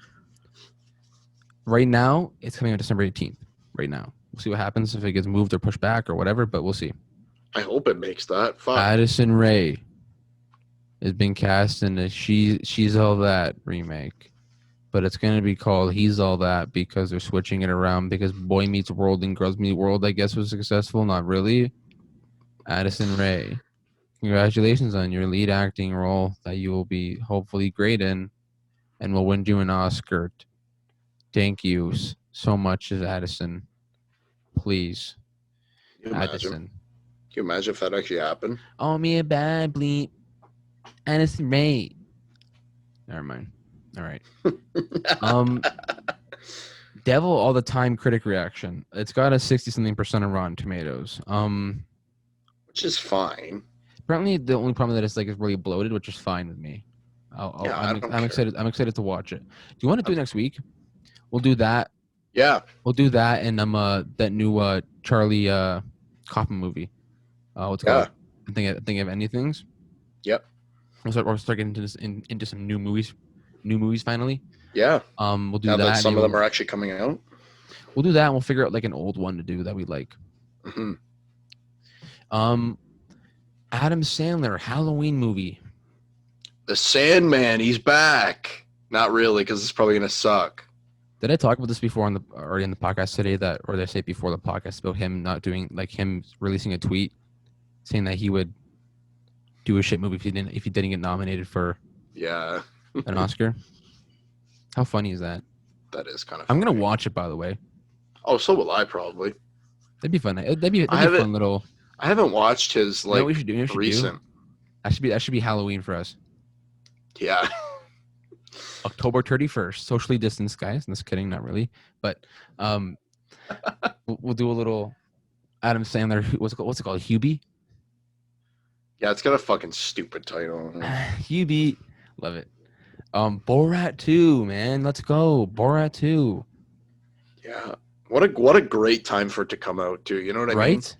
Right now, it's coming out December 18th. Right now, we'll see what happens if it gets moved or pushed back or whatever. But we'll see. I hope it makes that. Fuck. Addison Rae is being cast in a She's All That remake, but it's going to be called He's All That because they're switching it around because Boy Meets World and Girls Meet World, I guess, was successful. Not really. Addison Rae, congratulations on your lead acting role that you will be hopefully great in and will win you an Oscar. Thank you so much, Addison. Please, Can you imagine? Addison. Can you imagine if that actually happened? Oh, me a bad bleep. Addison Rae. Never mind. All right. Devil All the Time critic reaction. It's got a 60-something% on Rotten Tomatoes. Which is fine. Apparently the only problem that it's like is really bloated, which is fine with me. I'm excited. I'm excited to watch it. Do you want to do next week? We'll do that. Yeah. We'll do that and that new Charlie Kaufman movie. What's it called? I think of anything's. Yep. We'll start getting into some new movies finally. Yeah. We'll do now that. That some of them are actually coming out. We'll do that and we'll figure out like an old one to do that we like. Mm-hmm. Adam Sandler Halloween movie. The Sandman, he's back. Not really, because it's probably gonna suck. Did I talk about this before already in the podcast today? Or did I say it before the podcast about him not doing him releasing a tweet saying that he would do a shit movie if he didn't get nominated for an Oscar? How funny is that? That is kind of. I'm gonna watch it, by the way. Oh, so will I probably. That'd be fun. That'd be a fun little. I haven't watched his what we should do? recent. That should be Halloween for us. Yeah. October 31st, socially distanced, guys. Just kidding, not really. But we'll do a little Adam Sandler. What's it called? Hubie. Yeah, it's got a fucking stupid title. Hubie, love it. Borat 2, man. Let's go. Borat 2. Yeah. What a great time for it to come out too. You know what I mean? Right?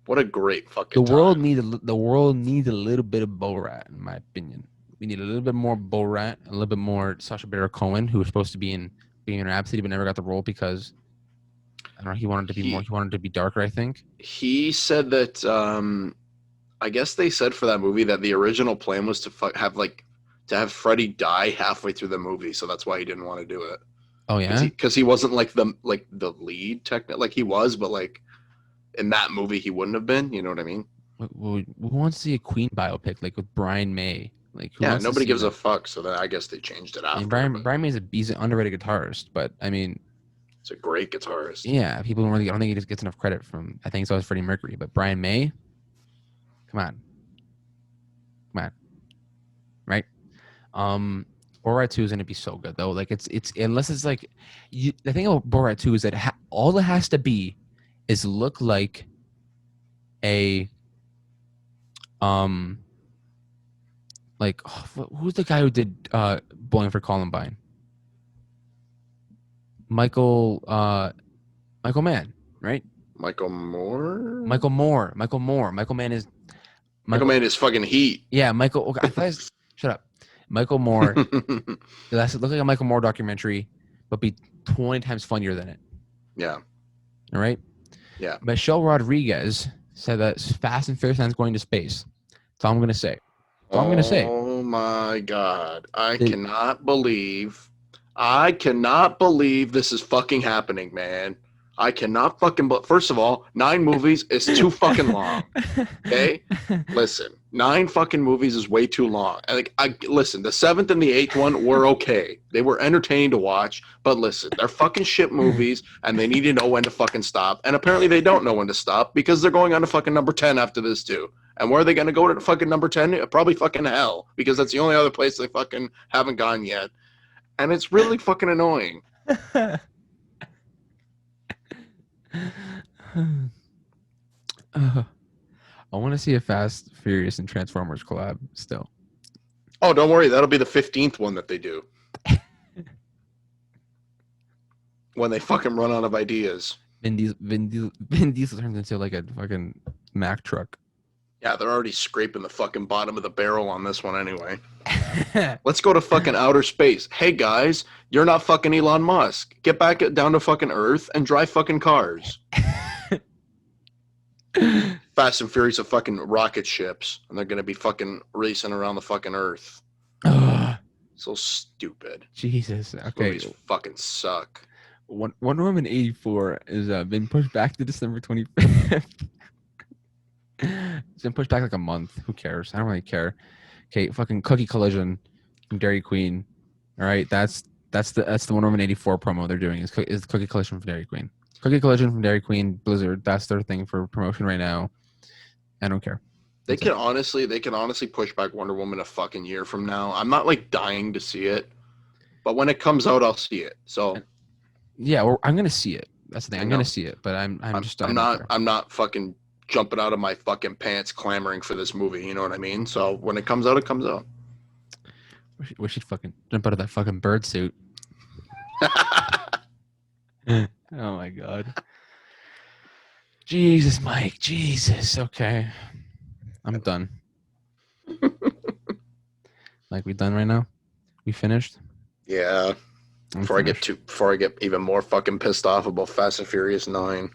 What a great fucking the world needs a little bit of Borat, in my opinion. We need a little bit more Borat, a little bit more Sacha Baron Cohen, who was supposed to be in Bohemian Rhapsody but never got the role because I don't know. He wanted to be more. He wanted to be darker, I think. He said that I guess they said for that movie that the original plan was to have Freddy die halfway through the movie, so that's why he didn't want to do it. Oh yeah. Because he wasn't like the lead technically, like he was, but like in that movie he wouldn't have been. You know what I mean? Who wants to see a Queen biopic like with Brian May? Like who Yeah, wants to nobody see gives that? a fuck. So then I guess they changed it I after. mean, But Brian May's he's an underrated guitarist, but I mean, it's a great guitarist. yeah, people don't really. I don't think he just gets enough credit from. I think it's always Freddie Mercury, but Brian May, come on, right? Borat 2 is gonna be so good though. Like it's unless it's like, the thing about Borat 2 is that all it has to be is look like a like who's the guy who did Bowling for Columbine? Michael Mann, right? Michael Moore. Michael Mann is Michael Mann is fucking heat. Yeah, Michael. Okay, shut up. Michael Moore. That's look like a Michael Moore documentary, but be 20 times funnier than it. Yeah. All right. Yeah. Michelle Rodriguez said that Fast and Furious 9 is going to space. That's all I'm gonna say. That's all I'm gonna say. Oh my god! I cannot believe this is fucking happening, man. I cannot fucking. First of all, 9 movies is too fucking long. Okay, listen, 9 fucking movies is way too long. Listen, the 7th and the 8th one were okay. They were entertaining to watch, but listen, they're fucking shit movies, and they need to know when to fucking stop. And apparently, they don't know when to stop because they're going on to fucking number 10 after this too. And where are they going to go to fucking number 10? Probably fucking hell, because that's the only other place they fucking haven't gone yet. And it's really fucking annoying. I want to see a Fast, Furious, and Transformers collab still. Oh, don't worry. That'll be the 15th one that they do. When they fucking run out of ideas. Vin Diesel turns into like a fucking Mack truck. Yeah, they're already scraping the fucking bottom of the barrel on this one anyway. Let's go to fucking outer space. Hey guys, you're not fucking Elon Musk. Get back down to fucking Earth and drive fucking cars. Fast and Furious are fucking rocket ships, and they're gonna be fucking racing around the fucking Earth. So stupid. Jesus. Okay. Movies fucking suck. Wonder Woman 84 is been pushed back to December 25th. It's been pushed back like a month. Who cares? I don't really care. Okay, fucking Cookie Collision from Dairy Queen. All right, that's the Wonder Woman 84 promo they're doing. Is Cookie Collision from Dairy Queen. Cookie Collision from Dairy Queen, Blizzard. That's their thing for promotion right now. I don't care. They can honestly push back Wonder Woman a fucking year from now. I'm not like dying to see it, but when it comes out, I'll see it. So yeah, well, I'm gonna see it. That's the thing. I'm gonna see it, but I'm not fucking jumping out of my fucking pants clamoring for this movie. You know what I mean? So when it comes out, it comes out. Wish she'd fucking jump out of that fucking bird suit. Oh my god. Jesus, Mike. Jesus. Okay. I'm done. Like, we done right now? We finished? Yeah. Before I get even more fucking pissed off about Fast and Furious 9.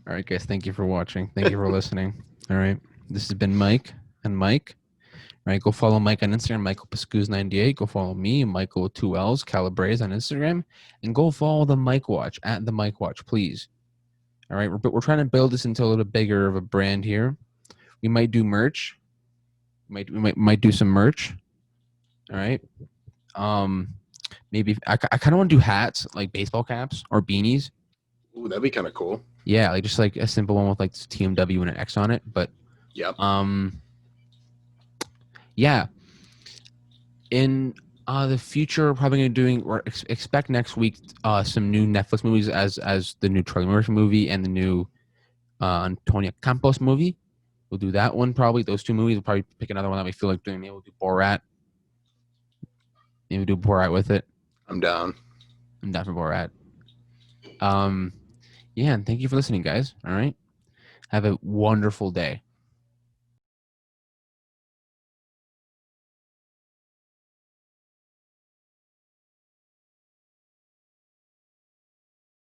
All right, guys. Thank you for watching. Thank you for listening. All right. This has been Mike and Mike. All right. Go follow Mike on Instagram, Michael Pascuz98. Go follow me, Michael with 2 L's, Calabrese on Instagram. And go follow the Mike Watch, at the Mike Watch, please. All right. We're trying to build this into a little bigger of a brand here. We might do merch. We might do some merch. All right. Maybe I kind of want to do hats, like baseball caps or beanies. Ooh, that'd be kind of cool. Yeah, like just like a simple one with like TMW and an X on it. But yep. Yeah. In the future, probably gonna doing or expect next week some new Netflix movies as the new Charlie Murphy movie and the new Antonia Campos movie. We'll do that one probably. Those 2 movies. We'll probably pick another one that we feel like doing. Maybe we'll do Borat. Maybe we'll do Borat with it. I'm down. I'm down for Borat. Yeah, and thank you for listening, guys. All right. Have a wonderful day.